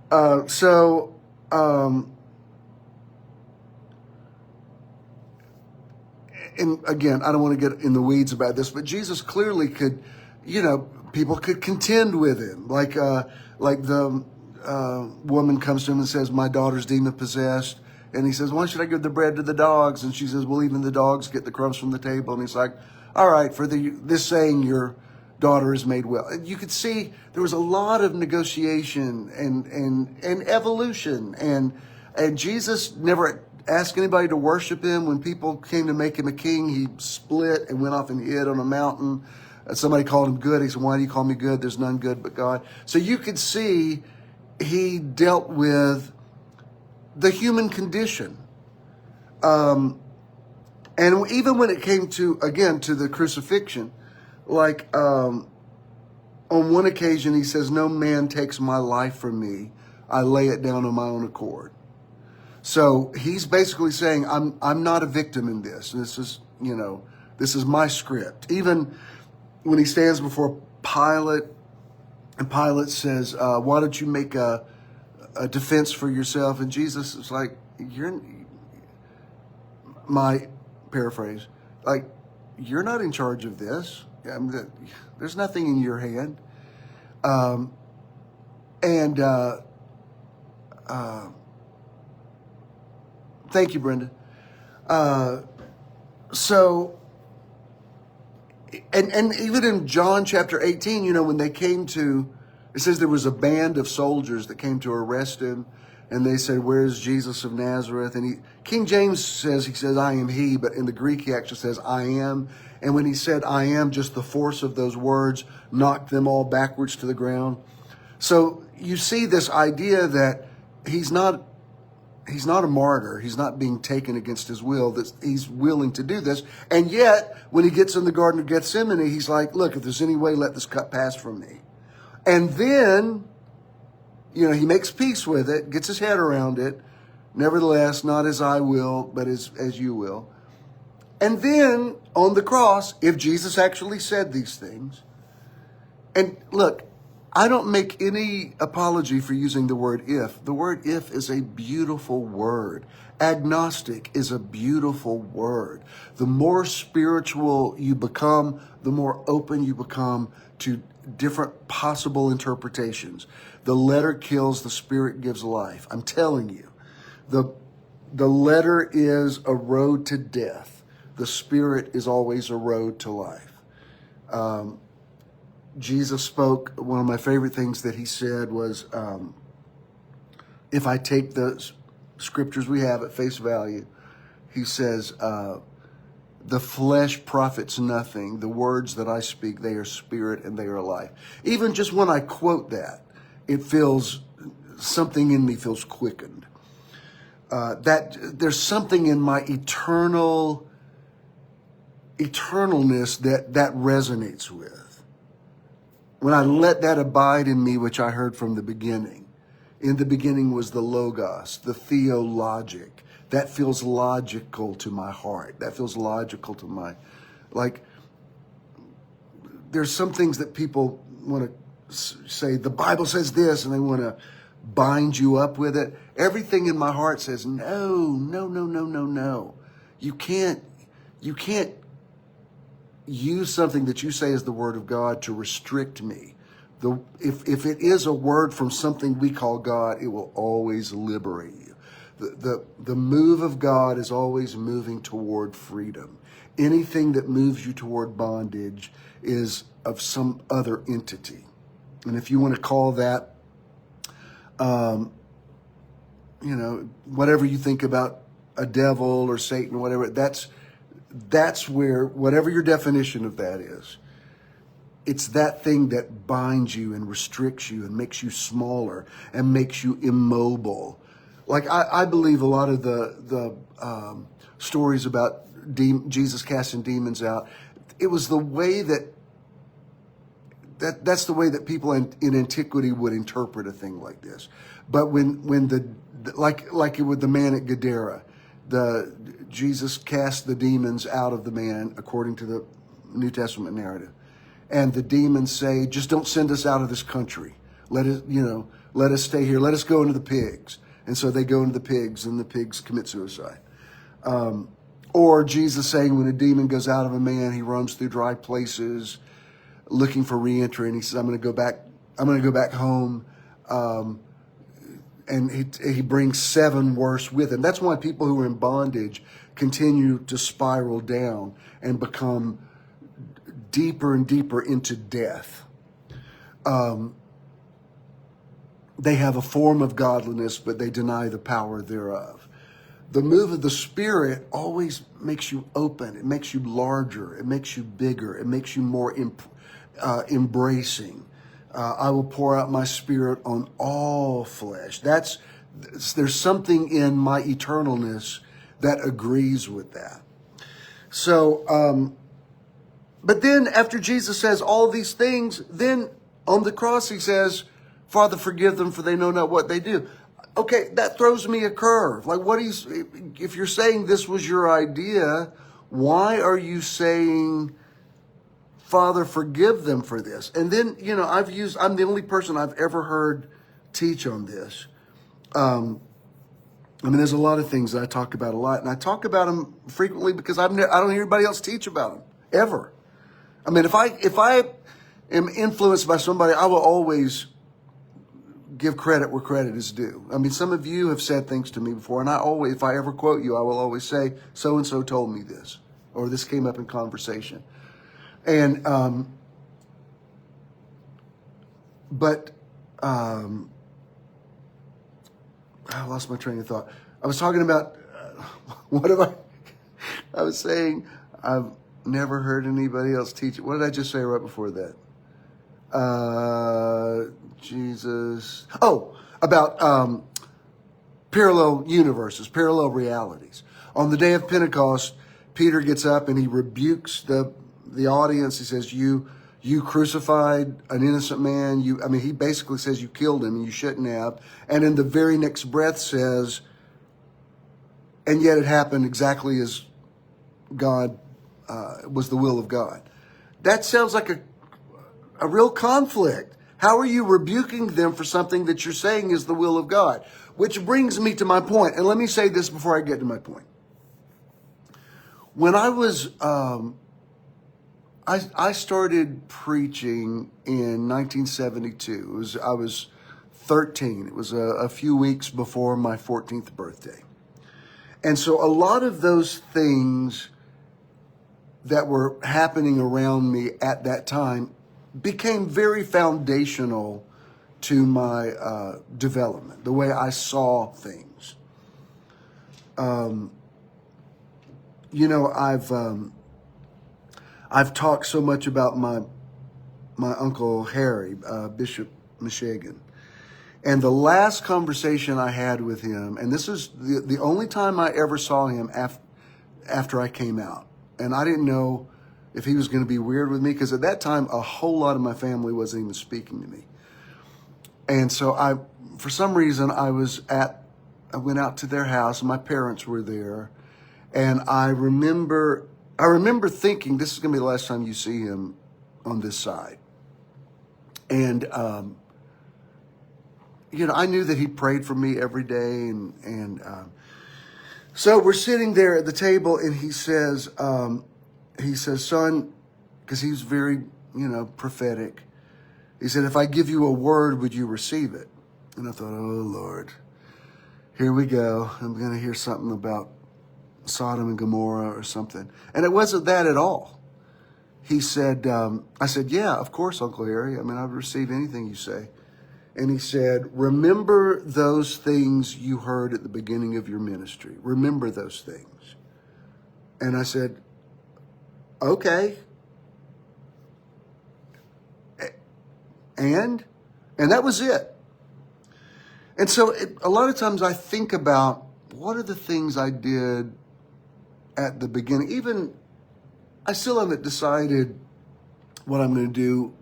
And again, I don't want to get in the weeds about this, but Jesus clearly could, people could contend with him. Like the woman comes to him and says, my daughter's demon possessed. And he says, why should I give the bread to the dogs? And she says, well, even the dogs get the crumbs from the table. And he's like, all right, for this saying, your daughter is made well. And you could see there was a lot of negotiation and evolution. And Jesus never asked anybody to worship him. When people came to make him a king, he split and went off and hid on a mountain. Somebody called him good. He said, why do you call me good? There's none good but God. So you could see he dealt with the human condition. And even when it came to the crucifixion, like on one occasion he says, no man takes my life from me. I lay it down on my own accord. So he's basically saying, I'm not a victim in this. This is my script. Even when he stands before Pilate, and Pilate says, why don't you make a defense for yourself? And Jesus is like, my paraphrase, like, you're not in charge of this. There's nothing in your hand. Thank you, Brenda. And even in John chapter 18, when they came to, it says there was a band of soldiers that came to arrest him, and they said, where's Jesus of Nazareth? And King James says, I am he, but in the Greek he actually says, I am. And when he said, I am, just the force of those words knocked them all backwards to the ground. So you see this idea that he's not a martyr. He's not being taken against his will. That he's willing to do this. And yet, when he gets in the Garden of Gethsemane, he's like, look, if there's any way, let this cup pass from me. And then, he makes peace with it, gets his head around it. Nevertheless, not as I will, but as you will. And then, on the cross, if Jesus actually said these things, and look, I don't make any apology for using the word if. The word if is a beautiful word. Agnostic is a beautiful word. The more spiritual you become, the more open you become to different possible interpretations. The letter kills, the spirit gives life. I'm telling you, the letter is a road to death. The spirit is always a road to life. Jesus spoke, one of my favorite things that he said was, if I take the scriptures we have at face value, he says, the flesh profits nothing. The words that I speak, they are spirit and they are life. Even just when I quote that, it feels, something in me feels quickened. That there's something in my eternalness that resonates with. When I let that abide in me, which I heard from the beginning. In the beginning was the Logos, the theologic. That feels logical to my heart. That feels logical to there's some things that people want to say, the Bible says this, and they want to bind you up with it. Everything in my heart says, no. You can't use something that you say is the word of God to restrict me. If it is a word from something we call God, it will always liberate you. The move of God is always moving toward freedom. Anything that moves you toward bondage is of some other entity. And if you want to call that, whatever you think about a devil or Satan, whatever, that's where, whatever your definition of that is, it's that thing that binds you and restricts you and makes you smaller and makes you immobile. Like I believe a lot of the stories about Jesus casting demons out, it was the way that's the way that people in antiquity would interpret a thing like this. But when like it with the man at Gadara, Jesus cast the demons out of the man according to the New Testament narrative, and the demons say, "Just don't send us out of this country. Let us stay here. Let us go into the pigs." And so they go into the pigs, and the pigs commit suicide. Or Jesus saying, when a demon goes out of a man, he roams through dry places, looking for re-entry, and he says, I'm going to go back home. And he brings 7 worse with him. That's why people who are in bondage continue to spiral down and become deeper and deeper into death. They have a form of godliness, but they deny the power thereof. The move of the Spirit always makes you open. It makes you larger. It makes you bigger. It makes you more embracing. I will pour out my Spirit on all flesh. There's something in my eternalness that agrees with that. So, but then after Jesus says all these things, then on the cross he says, Father, forgive them, for they know not what they do. Okay, that throws me a curve. Like, if you're saying this was your idea, why are you saying, Father, forgive them for this? And then, I'm the only person I've ever heard teach on this. There's a lot of things that I talk about a lot, and I talk about them frequently because I don't hear anybody else teach about them, ever. If I am influenced by somebody, I will always give credit where credit is due. Some of you have said things to me before, and if I ever quote you, I will always say, so-and-so told me this, or this came up in conversation. And, I lost my train of thought. I was talking about, I was saying, I've never heard anybody else teach it. What did I just say right before that? Jesus. Oh, about parallel universes, parallel realities. On the day of Pentecost, Peter gets up and he rebukes the audience. He says, you crucified an innocent man. He basically says you killed him and you shouldn't have. And in the very next breath says, and yet it happened exactly as God was the will of God. That sounds like a real conflict. How are you rebuking them for something that you're saying is the will of God? Which brings me to my point. And let me say this before I get to my point. When I was, I started preaching in 1972. I was 13. It was a few weeks before my 14th birthday. And so a lot of those things that were happening around me at that time became very foundational to my development, the way I saw things. I've talked so much about my Uncle Harry, Bishop Michigan. And the last conversation I had with him, and this is the only time I ever saw him after I came out. And I didn't know if he was going to be weird with me, because at that time, a whole lot of my family wasn't even speaking to me. And so for some reason, I went out to their house, and my parents were there. And I remember thinking, this is going to be the last time you see him on this side. And, I knew that he prayed for me every day. So we're sitting there at the table, and he says, son, because he's very, prophetic. He said, if I give you a word, would you receive it? And I thought, oh, Lord, here we go. I'm going to hear something about Sodom and Gomorrah or something. And it wasn't that at all. He said, I said, yeah, of course, Uncle Harry. I would receive anything you say. And he said, remember those things you heard at the beginning of your ministry. Remember those things. And I said, okay. And that was it. And so a lot of times I think about what are the things I did at the beginning. Even I still haven't decided what I'm going to do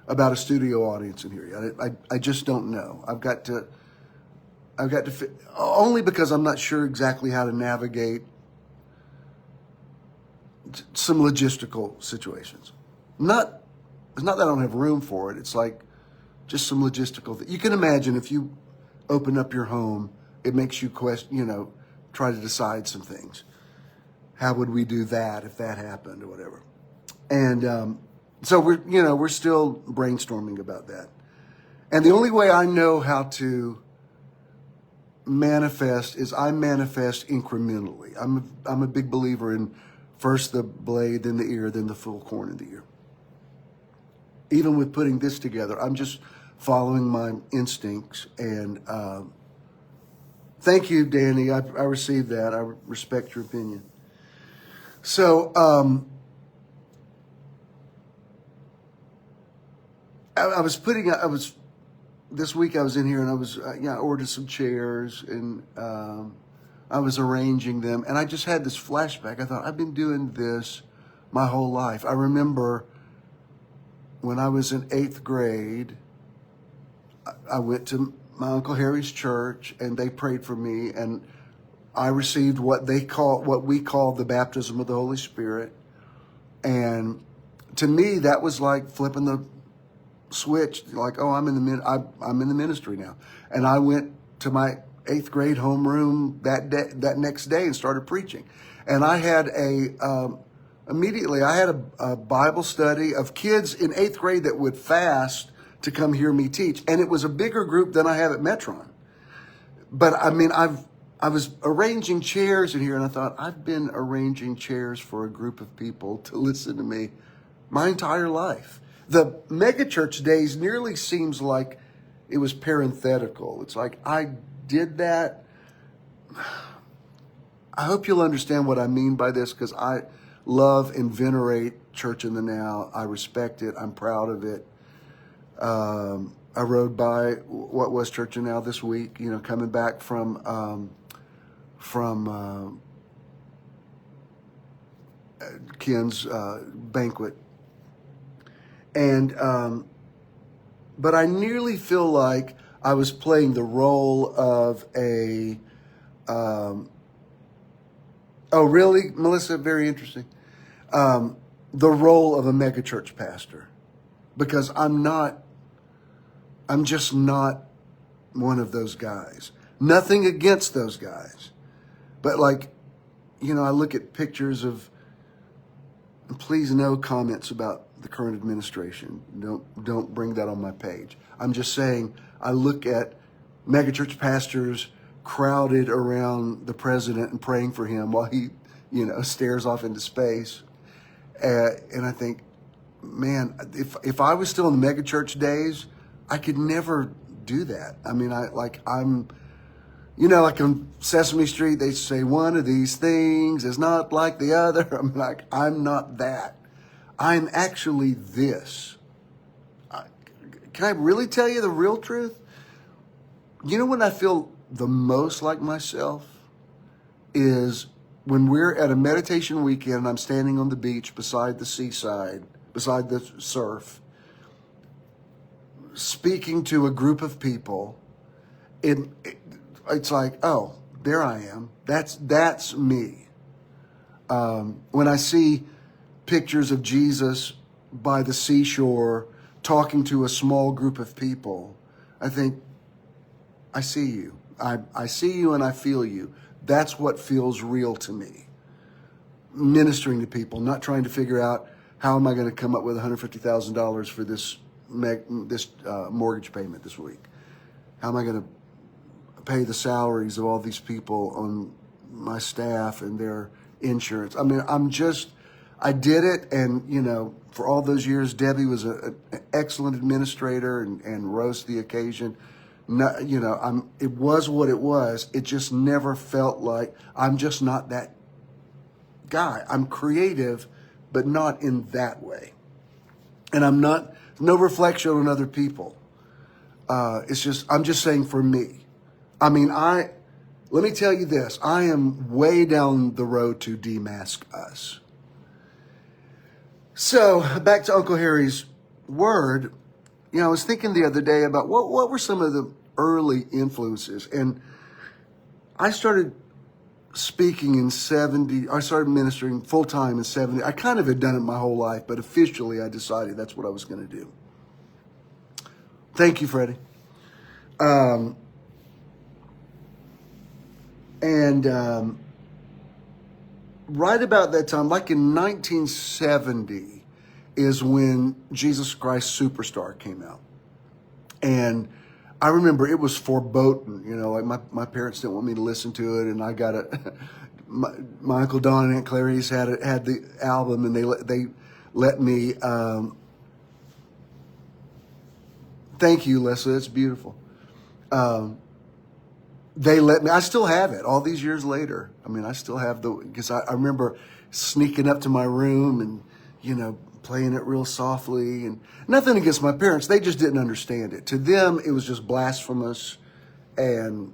about a studio audience in here yet. I just don't know. I've got to only because I'm not sure exactly how to navigate some logistical situations. It's not that I don't have room for it. It's like just some logistical. You can imagine if you open up your home, it makes you question, try to decide some things. How would we do that if that happened or whatever? And so we're still brainstorming about that. And the only way I know how to manifest is I manifest incrementally. I'm a big believer in first the blade, then the ear, then the full corn of the ear. Even with putting this together, I'm just following my instincts. And thank you, Danny. I received that. I respect your opinion. So this week I was in here and I ordered some chairs and I was arranging them, and I just had this flashback. I thought, I've been doing this my whole life. I remember when I was in 8th grade, I went to my Uncle Harry's church and they prayed for me, and I received what we call the baptism of the Holy Spirit. And to me, that was like flipping the switch, like, oh, I'm in the ministry now. And I went to my 8th grade homeroom that next day and started preaching. And I had immediately I had a Bible study of kids in 8th grade that would fast to come hear me teach. And it was a bigger group than I have at Metron. But I mean, I was arranging chairs in here, and I thought, I've been arranging chairs for a group of people to listen to me my entire life. The megachurch days nearly seems like it was parenthetical. It's like I did that. I hope you'll understand what I mean by this, because I love and venerate Church in the Now. I respect it. I'm proud of it. I rode by what was Church in the Now this week, coming back from Ken's banquet. And, but I nearly feel like I was playing the role of oh, really, Melissa? Very interesting. The role of a megachurch pastor, because I'm just not one of those guys. Nothing against those guys. But I look at pictures of, please no comments about the current administration. Don't bring that on my page. I'm just saying, I look at megachurch pastors crowded around the president and praying for him while he, stares off into space. And I think, man, if I was still in the megachurch days, I could never do that. I mean, like on Sesame Street, they say one of these things is not like the other. I'm like, I'm not that. I'm actually this. Can I really tell you the real truth? When I feel the most like myself is when we're at a meditation weekend and I'm standing on the beach beside the seaside, beside the surf, speaking to a group of people. It's like, oh, there I am. That's me. When I see pictures of Jesus by the seashore talking to a small group of people, I think, I see you. I see you and I feel you. That's what feels real to me. Ministering to people, not trying to figure out how am I going to come up with $150,000 for this mortgage payment this week. How am I going to pay the salaries of all these people on my staff and their insurance? I mean, I did it, and for all those years, Debbie was an excellent administrator and rose to the occasion. It was what it was. It just never felt like I'm just not that guy. I'm creative, but not in that way. And I'm not, no reflection on other people. It's just, I'm just saying for me. I mean, let me tell you this. I am way down the road to demask us. So back to Uncle Harry's word. I was thinking the other day about what were some of the early influences. And I started speaking in 70. I started ministering full time in 70. I kind of had done it my whole life, but officially I decided that's what I was going to do. Thank you, Freddie. Right about that time, like in 1970, is when Jesus Christ Superstar came out. And I remember it was foreboding, like my parents didn't want me to listen to it, and I got my Uncle Don and Aunt Clarice had the album, and they let me. Thank you, Leslie. That's beautiful. They let me. I still have it all these years later. I mean, I still have because I remember sneaking up to my room and playing it real softly, and nothing against my parents. They just didn't understand it. To them, it was just blasphemous, and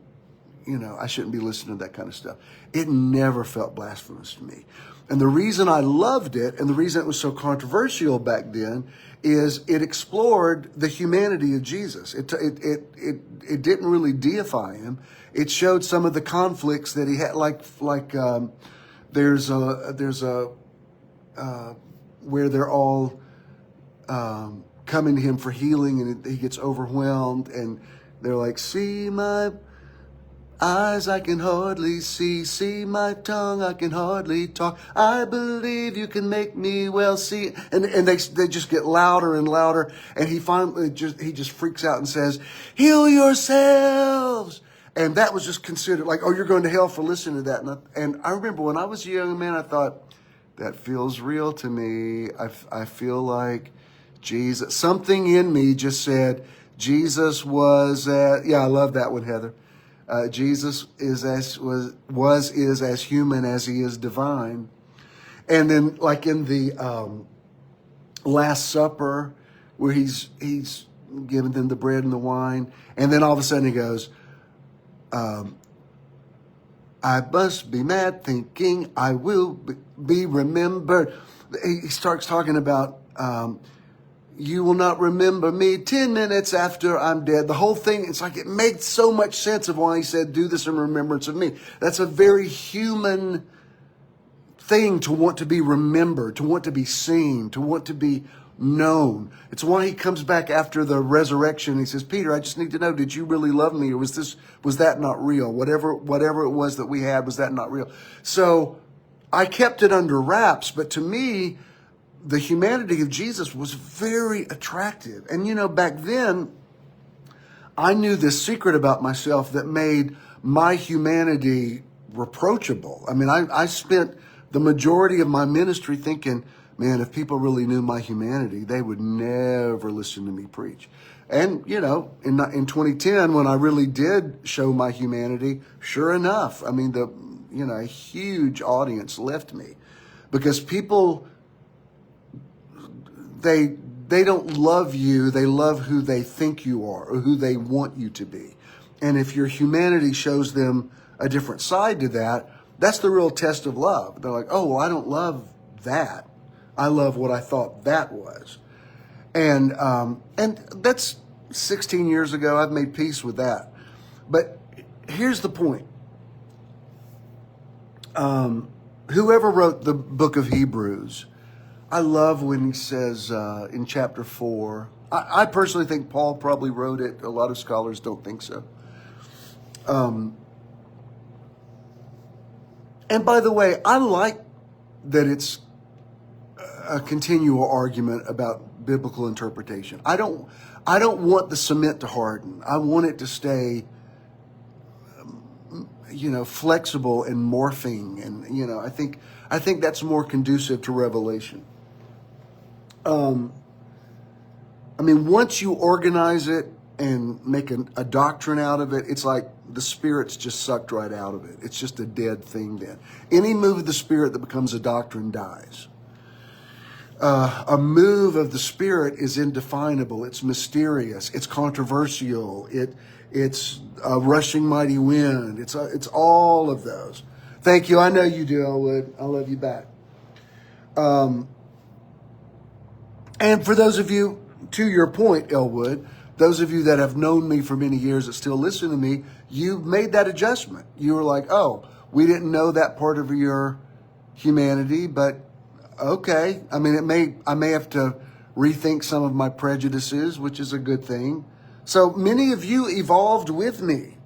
I shouldn't be listening to that kind of stuff. It never felt blasphemous to me. And the reason I loved it, and the reason it was so controversial back then, is it explored the humanity of Jesus. It didn't really deify him. It showed some of the conflicts that he had, like there's a where they're all coming to him for healing, and he gets overwhelmed, and they're like, "See my eyes, I can hardly see my tongue, I can hardly talk. I believe you can make me well see." And they just get louder and louder, and he finally just freaks out and says, "Heal yourselves." And that was just considered like, "Oh, you're going to hell for listening to that." And I remember when I was a young man, I thought, that feels real to me. I feel like Jesus, something in me just said, Jesus was I love that one, Heather. Jesus is as human as he is divine. And then like in the Last Supper, where he's giving them the bread and the wine, and then all of a sudden he goes, I must be mad thinking I will be remembered. He starts talking about, you will not remember me 10 minutes after I'm dead. The whole thing, it's like it makes so much sense of why he said, do this in remembrance of me. That's a very human thing, to want to be remembered, to want to be seen, to want to be known. It's why he comes back after the resurrection. He says, Peter, I just need to know, did you really love me, or was that not real? Whatever it was that we had, was that not real? So I kept it under wraps, but to me, the humanity of Jesus was very attractive. And back then, I knew this secret about myself that made my humanity reproachable. I mean, I spent the majority of my ministry thinking, man, if people really knew my humanity, they would never listen to me preach. And, in 2010, when I really did show my humanity, sure enough, I mean, a huge audience left me, because people, they don't love you. They love who they think you are, or who they want you to be. And if your humanity shows them a different side to that, that's the real test of love. They're like, oh, well, I don't love that. I love what I thought that was. And that's 16 years ago. I've made peace with that. But here's the point. Whoever wrote the book of Hebrews, I love when he says in chapter 4, I personally think Paul probably wrote it. A lot of scholars don't think so. And by the way, I like that it's a continual argument about biblical interpretation. I don't want the cement to harden. I want it to stay, flexible and morphing. And, I think that's more conducive to revelation. Once you organize it and make a doctrine out of it, it's like the Spirit's just sucked right out of it. It's just a dead thing then. Any move of the Spirit that becomes a doctrine dies. a move of the Spirit is indefinable. It's mysterious. It's controversial. It's a rushing mighty wind. It's all of those. Thank you. I know you do, Elwood. I love you back. And for those of you, to your point, Elwood, those of you that have known me for many years that still listen to me, you made that adjustment. You were like, oh, we didn't know that part of your humanity, but okay. I mean, I may have to rethink some of my prejudices, which is a good thing. So many of you evolved with me.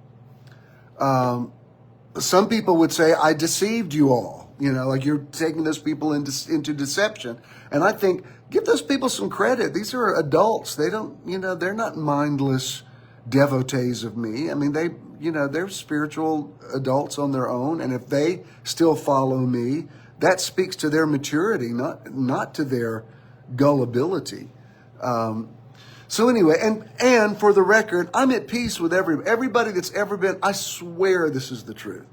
Some people would say I deceived you all. Like you're taking those people into deception. And I think, give those people some credit. These are adults. They don't, they're not mindless devotees of me. I mean, they're spiritual adults on their own. And if they still follow me, that speaks to their maturity, not to their gullibility. So anyway, and for the record, I'm at peace with everybody that's ever been. I swear this is the truth.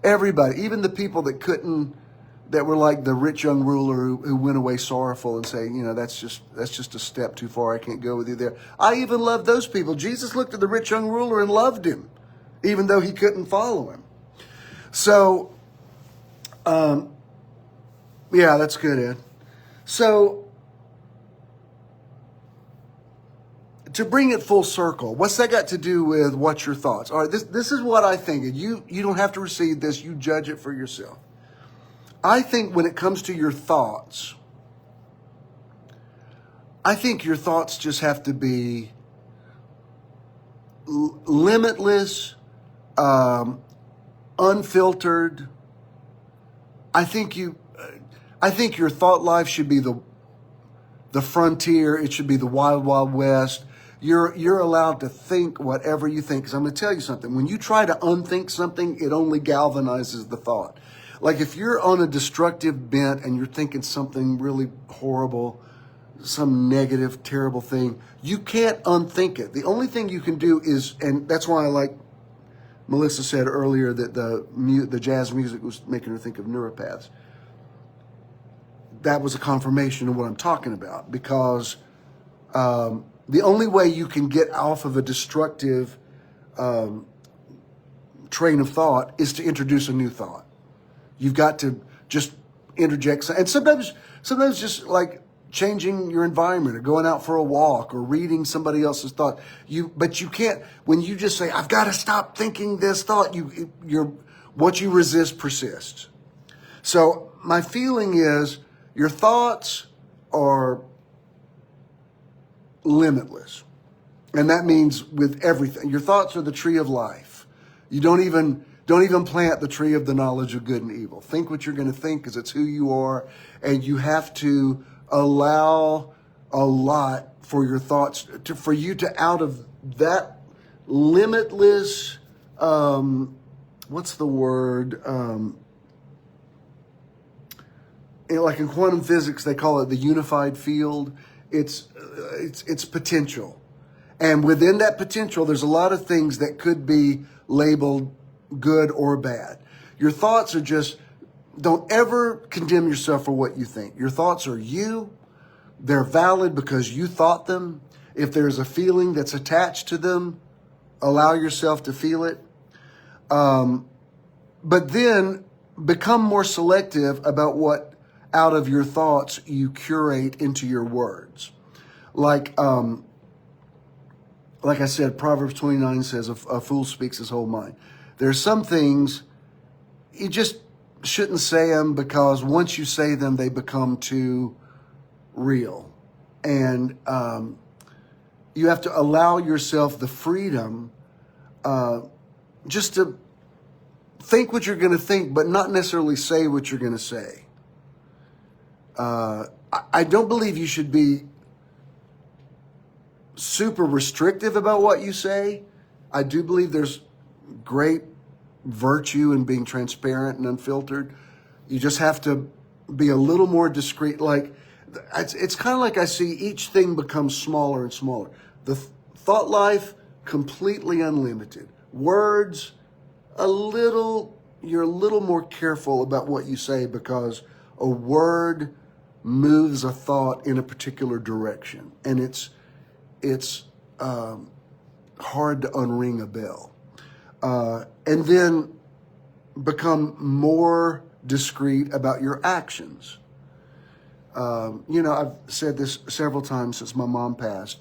Everybody, even the people that were like the rich young ruler who went away sorrowful and say, that's just a step too far. I can't go with you there. I even love those people. Jesus looked at the rich young ruler and loved him, even though he couldn't follow him. So, yeah, that's good, Ed. So, to bring it full circle, what's that got to do with what's your thoughts? All right, this is what I think. And you don't have to receive this. You judge it for yourself. I think when it comes to your thoughts, I think your thoughts just have to be limitless, unfiltered. I think your thought life should be the frontier. It should be the wild, wild west. You're allowed to think whatever you think. Because I'm going to tell you something. When you try to unthink something, it only galvanizes the thought. Like if you're on a destructive bent and you're thinking something really horrible, some negative, terrible thing, you can't unthink it. The only thing you can do is, and that's why I like Melissa said earlier that the jazz music was making her think of neuropaths. That was a confirmation of what I'm talking about, because the only way you can get off of a destructive train of thought is to introduce a new thought. You've got to just interject. And sometimes just like changing your environment or going out for a walk or reading somebody else's thought. But you can't, when you just say, I've got to stop thinking this thought, what you resist persists. So my feeling is your thoughts are limitless. And that means with everything. Your thoughts are the tree of life. You don't even plant the tree of the knowledge of good and evil. Think what you're going to think because it's who you are. And you have to allow a lot for your thoughts, for you to out of that limitless, what's the word? Like in quantum physics, they call it the unified field. It's potential. And within that potential, there's a lot of things that could be labeled good or bad. Your thoughts are just, don't ever condemn yourself for what you think. Your thoughts are you. They're valid because you thought them. If there's a feeling that's attached to them, allow yourself to feel it. But then become more selective about what out of your thoughts you curate into your words. Like I said, Proverbs 29 says, a fool speaks his whole mind. There's some things you just shouldn't say them because once you say them, they become too real. And you have to allow yourself the freedom just to think what you're going to think, but not necessarily say what you're going to say. I don't believe you should be super restrictive about what you say. I do believe there's great virtue in being transparent and unfiltered. You just have to be a little more discreet. Like it's kind of like I see each thing become smaller and smaller. The thought life, completely unlimited. Words, you're a little more careful about what you say because a word moves a thought in a particular direction, and it's hard to unring a bell. And then become more discreet about your actions. I've said this several times since my mom passed,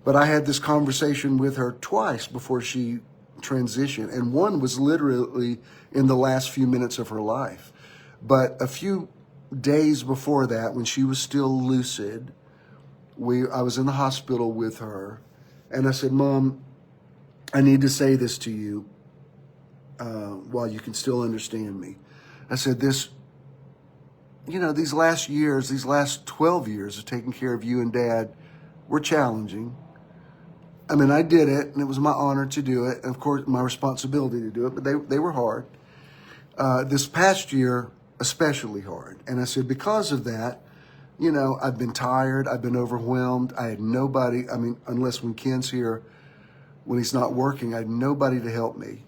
but I had this conversation with her twice before she transitioned, and one was literally in the last few minutes of her life. But a few days before that, when she was still lucid, I was in the hospital with her, and I said, Mom, I need to say this to you while you can still understand me. I said, these last 12 years of taking care of you and Dad were challenging. I mean, I did it, and it was my honor to do it, and of course, my responsibility to do it, but they were hard. This past year, especially hard. And I said, because of that, I've been tired, I've been overwhelmed. I had nobody, unless when Ken's here, when he's not working, I had nobody to help me.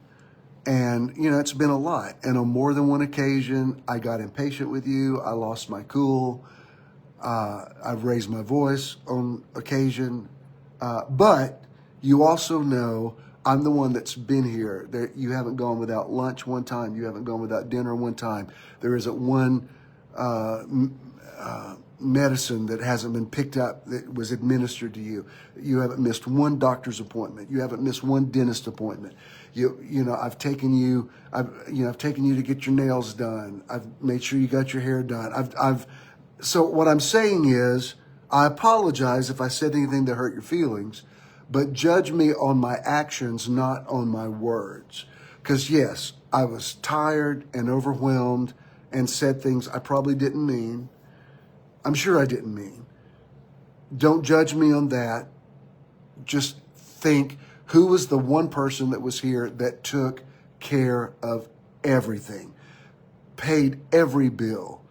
And, it's been a lot. And on more than one occasion, I got impatient with you. I lost my cool. I've raised my voice on occasion. But you also know I'm the one that's been here. You haven't gone without lunch one time. You haven't gone without dinner one time. There isn't one medicine that hasn't been picked up that was administered to you. You haven't missed one doctor's appointment. You haven't missed one dentist appointment. I've taken you to get your nails done. I've made sure you got your hair done. So what I'm saying is, I apologize if I said anything that hurt your feelings, but judge me on my actions, not on my words. Because yes, I was tired and overwhelmed and said things I probably didn't mean. I'm sure I didn't mean. Don't judge me on that. Just think, who was the one person that was here that took care of everything, paid every bill,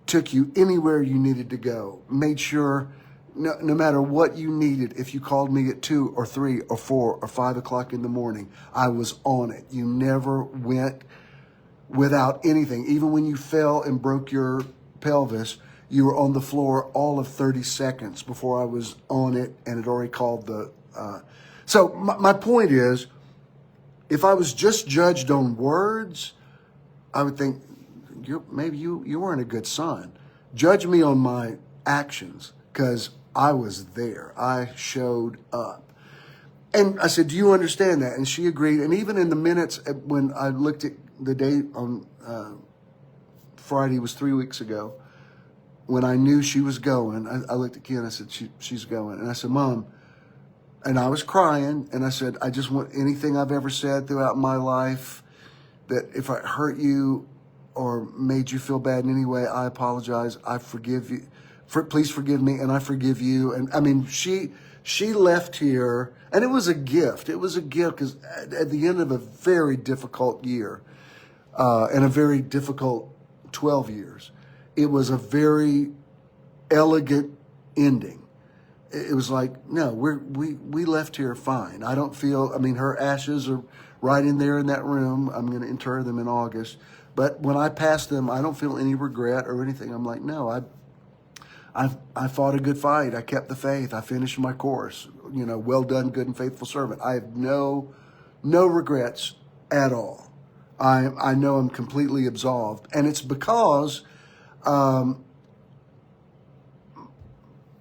took you anywhere you needed to go, made sure no matter what you needed, if you called me at 2 or 3 or 4 or 5 o'clock in the morning, I was on it. You never went without anything. Even when you fell and broke your pelvis, you were on the floor all of 30 seconds before I was on it and had already called the... So my point is, if I was just judged on words, I would think, maybe you weren't a good son. Judge me on my actions, because I was there. I showed up. And I said, do you understand that? And she agreed. And even in the minutes when I looked at the date on Friday, was 3 weeks ago, when I knew she was going, I looked at Ken and I said, she's going. And I said, Mom, and I was crying, and I said, I just want anything I've ever said throughout my life, that if I hurt you or made you feel bad in any way, I apologize. I forgive you. Please forgive me, and I forgive you. And she left here, and it was a gift. It was a gift, because at the end of a very difficult year, and a very difficult 12 years, it was a very elegant ending. It was like, no, we left here fine. I don't feel, her ashes are right in there in that room. I'm going to inter them in August. But when I pass them, I don't feel any regret or anything. I'm like, no, I fought a good fight. I kept the faith. I finished my course. Well done, good and faithful servant. I have no regrets at all. I know I'm completely absolved. And it's because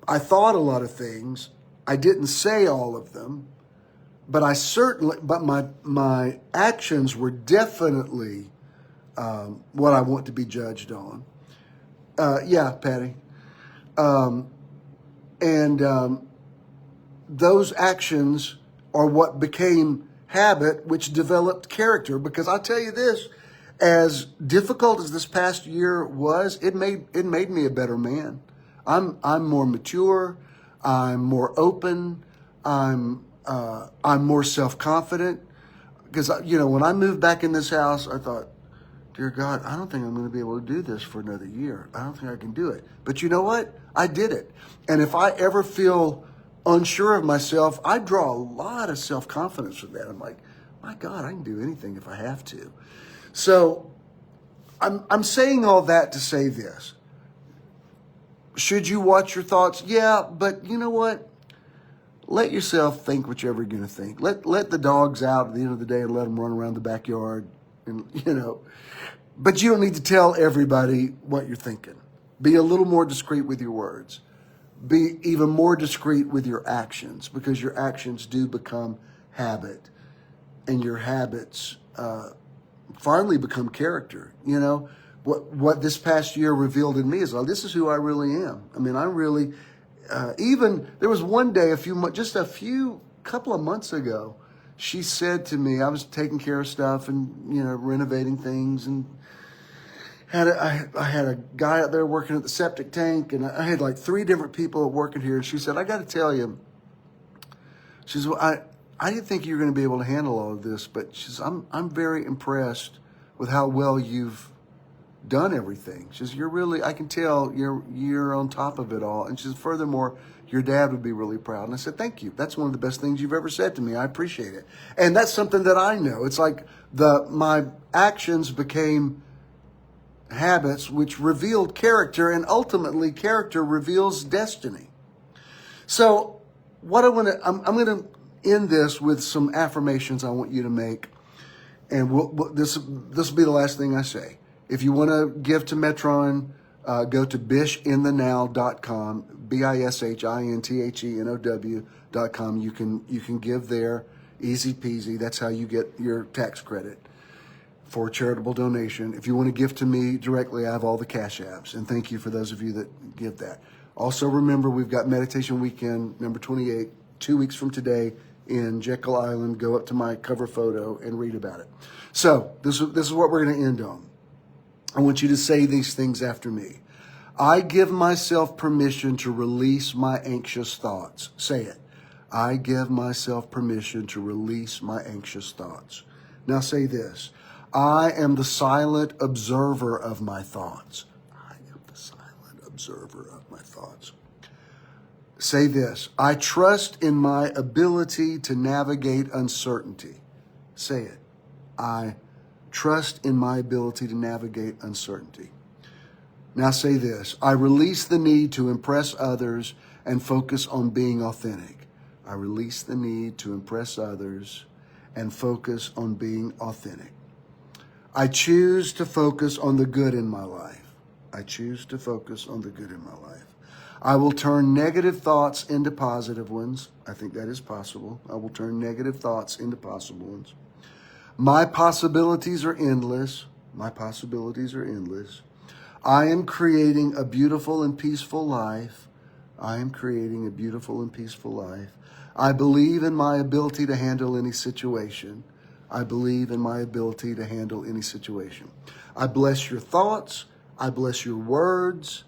I thought a lot of things. I didn't say all of them, but my actions were definitely what I want to be judged on. Yeah, Patty. Those actions are what became habit, which developed character. Because I'll tell you this, as difficult as this past year was, it made me a better man. I'm more mature. I'm more open. I'm more self-confident. Because when I moved back in this house, I thought, dear God, I don't think I'm going to be able to do this for another year. I don't think I can do it. But you know what? I did it. And if I ever feel unsure of myself, I draw a lot of self-confidence from that. I'm like, my God, I can do anything if I have to. So I'm saying all that to say this. Should you watch your thoughts? Yeah, but you know what? Let yourself think whatever you're going to think. Let the dogs out at the end of the day and let them run around the backyard. And, but you don't need to tell everybody what you're thinking. Be a little more discreet with your words. Be even more discreet with your actions, because your actions do become habit. And your habits finally become character. What this past year revealed in me is, this is who I really am. I mean, I really, even, there was one day, couple of months ago, she said to me, I was taking care of stuff and, renovating things, and I had a guy out there working at the septic tank, and I had like 3 different people working here. And she said, I got to tell you, she said, well, I didn't think you were going to be able to handle all of this, but she says, I'm very impressed with how well you've done everything. She says, I can tell you're on top of it all. And she says, furthermore, your dad would be really proud. And I said, thank you. That's one of the best things you've ever said to me. I appreciate it. And that's something that I know. It's like my actions became habits, which revealed character, and ultimately character reveals destiny. So what I'm going to end this with some affirmations I want you to make. And this will be the last thing I say. If you want to give to Metron, go to bishinthenow.com, BISHINTHENOW.com. You can give there, easy peasy. That's how you get your tax credit for charitable donation. If you want to give to me directly, I have all the cash apps. And thank you for those of you that give that. Also remember, we've got Meditation Weekend, number 28, 2 weeks from today in Jekyll Island. Go up to my cover photo and read about it. So this is what we're going to end on. I want you to say these things after me. I give myself permission to release my anxious thoughts. Say it. I give myself permission to release my anxious thoughts. Now say this. I am the silent observer of my thoughts. I am the silent observer of my thoughts. Say this. I trust in my ability to navigate uncertainty. Say it. I trust in my ability to navigate uncertainty. Now say this. I release the need to impress others and focus on being authentic. I release the need to impress others and focus on being authentic. I choose to focus on the good in my life. I choose to focus on the good in my life. I will turn negative thoughts into positive ones. I think that is possible. I will turn negative thoughts into possible ones. My possibilities are endless. My possibilities are endless. I am creating a beautiful and peaceful life. I am creating a beautiful and peaceful life. I believe in my ability to handle any situation. I believe in my ability to handle any situation. I bless your thoughts. I bless your words.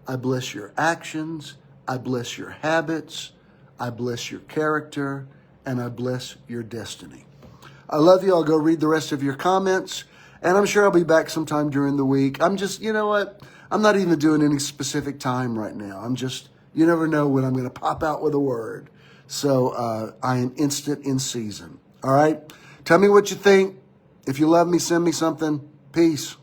I bless your actions. I bless your habits. I bless your character. And I bless your destiny. I love you. I'll go read the rest of your comments. And I'm sure I'll be back sometime during the week. I'm just, you know what? I'm not even doing any specific time right now. You never know when I'm going to pop out with a word. So I am instant in season. All right? Tell me what you think. If you love me, send me something. Peace.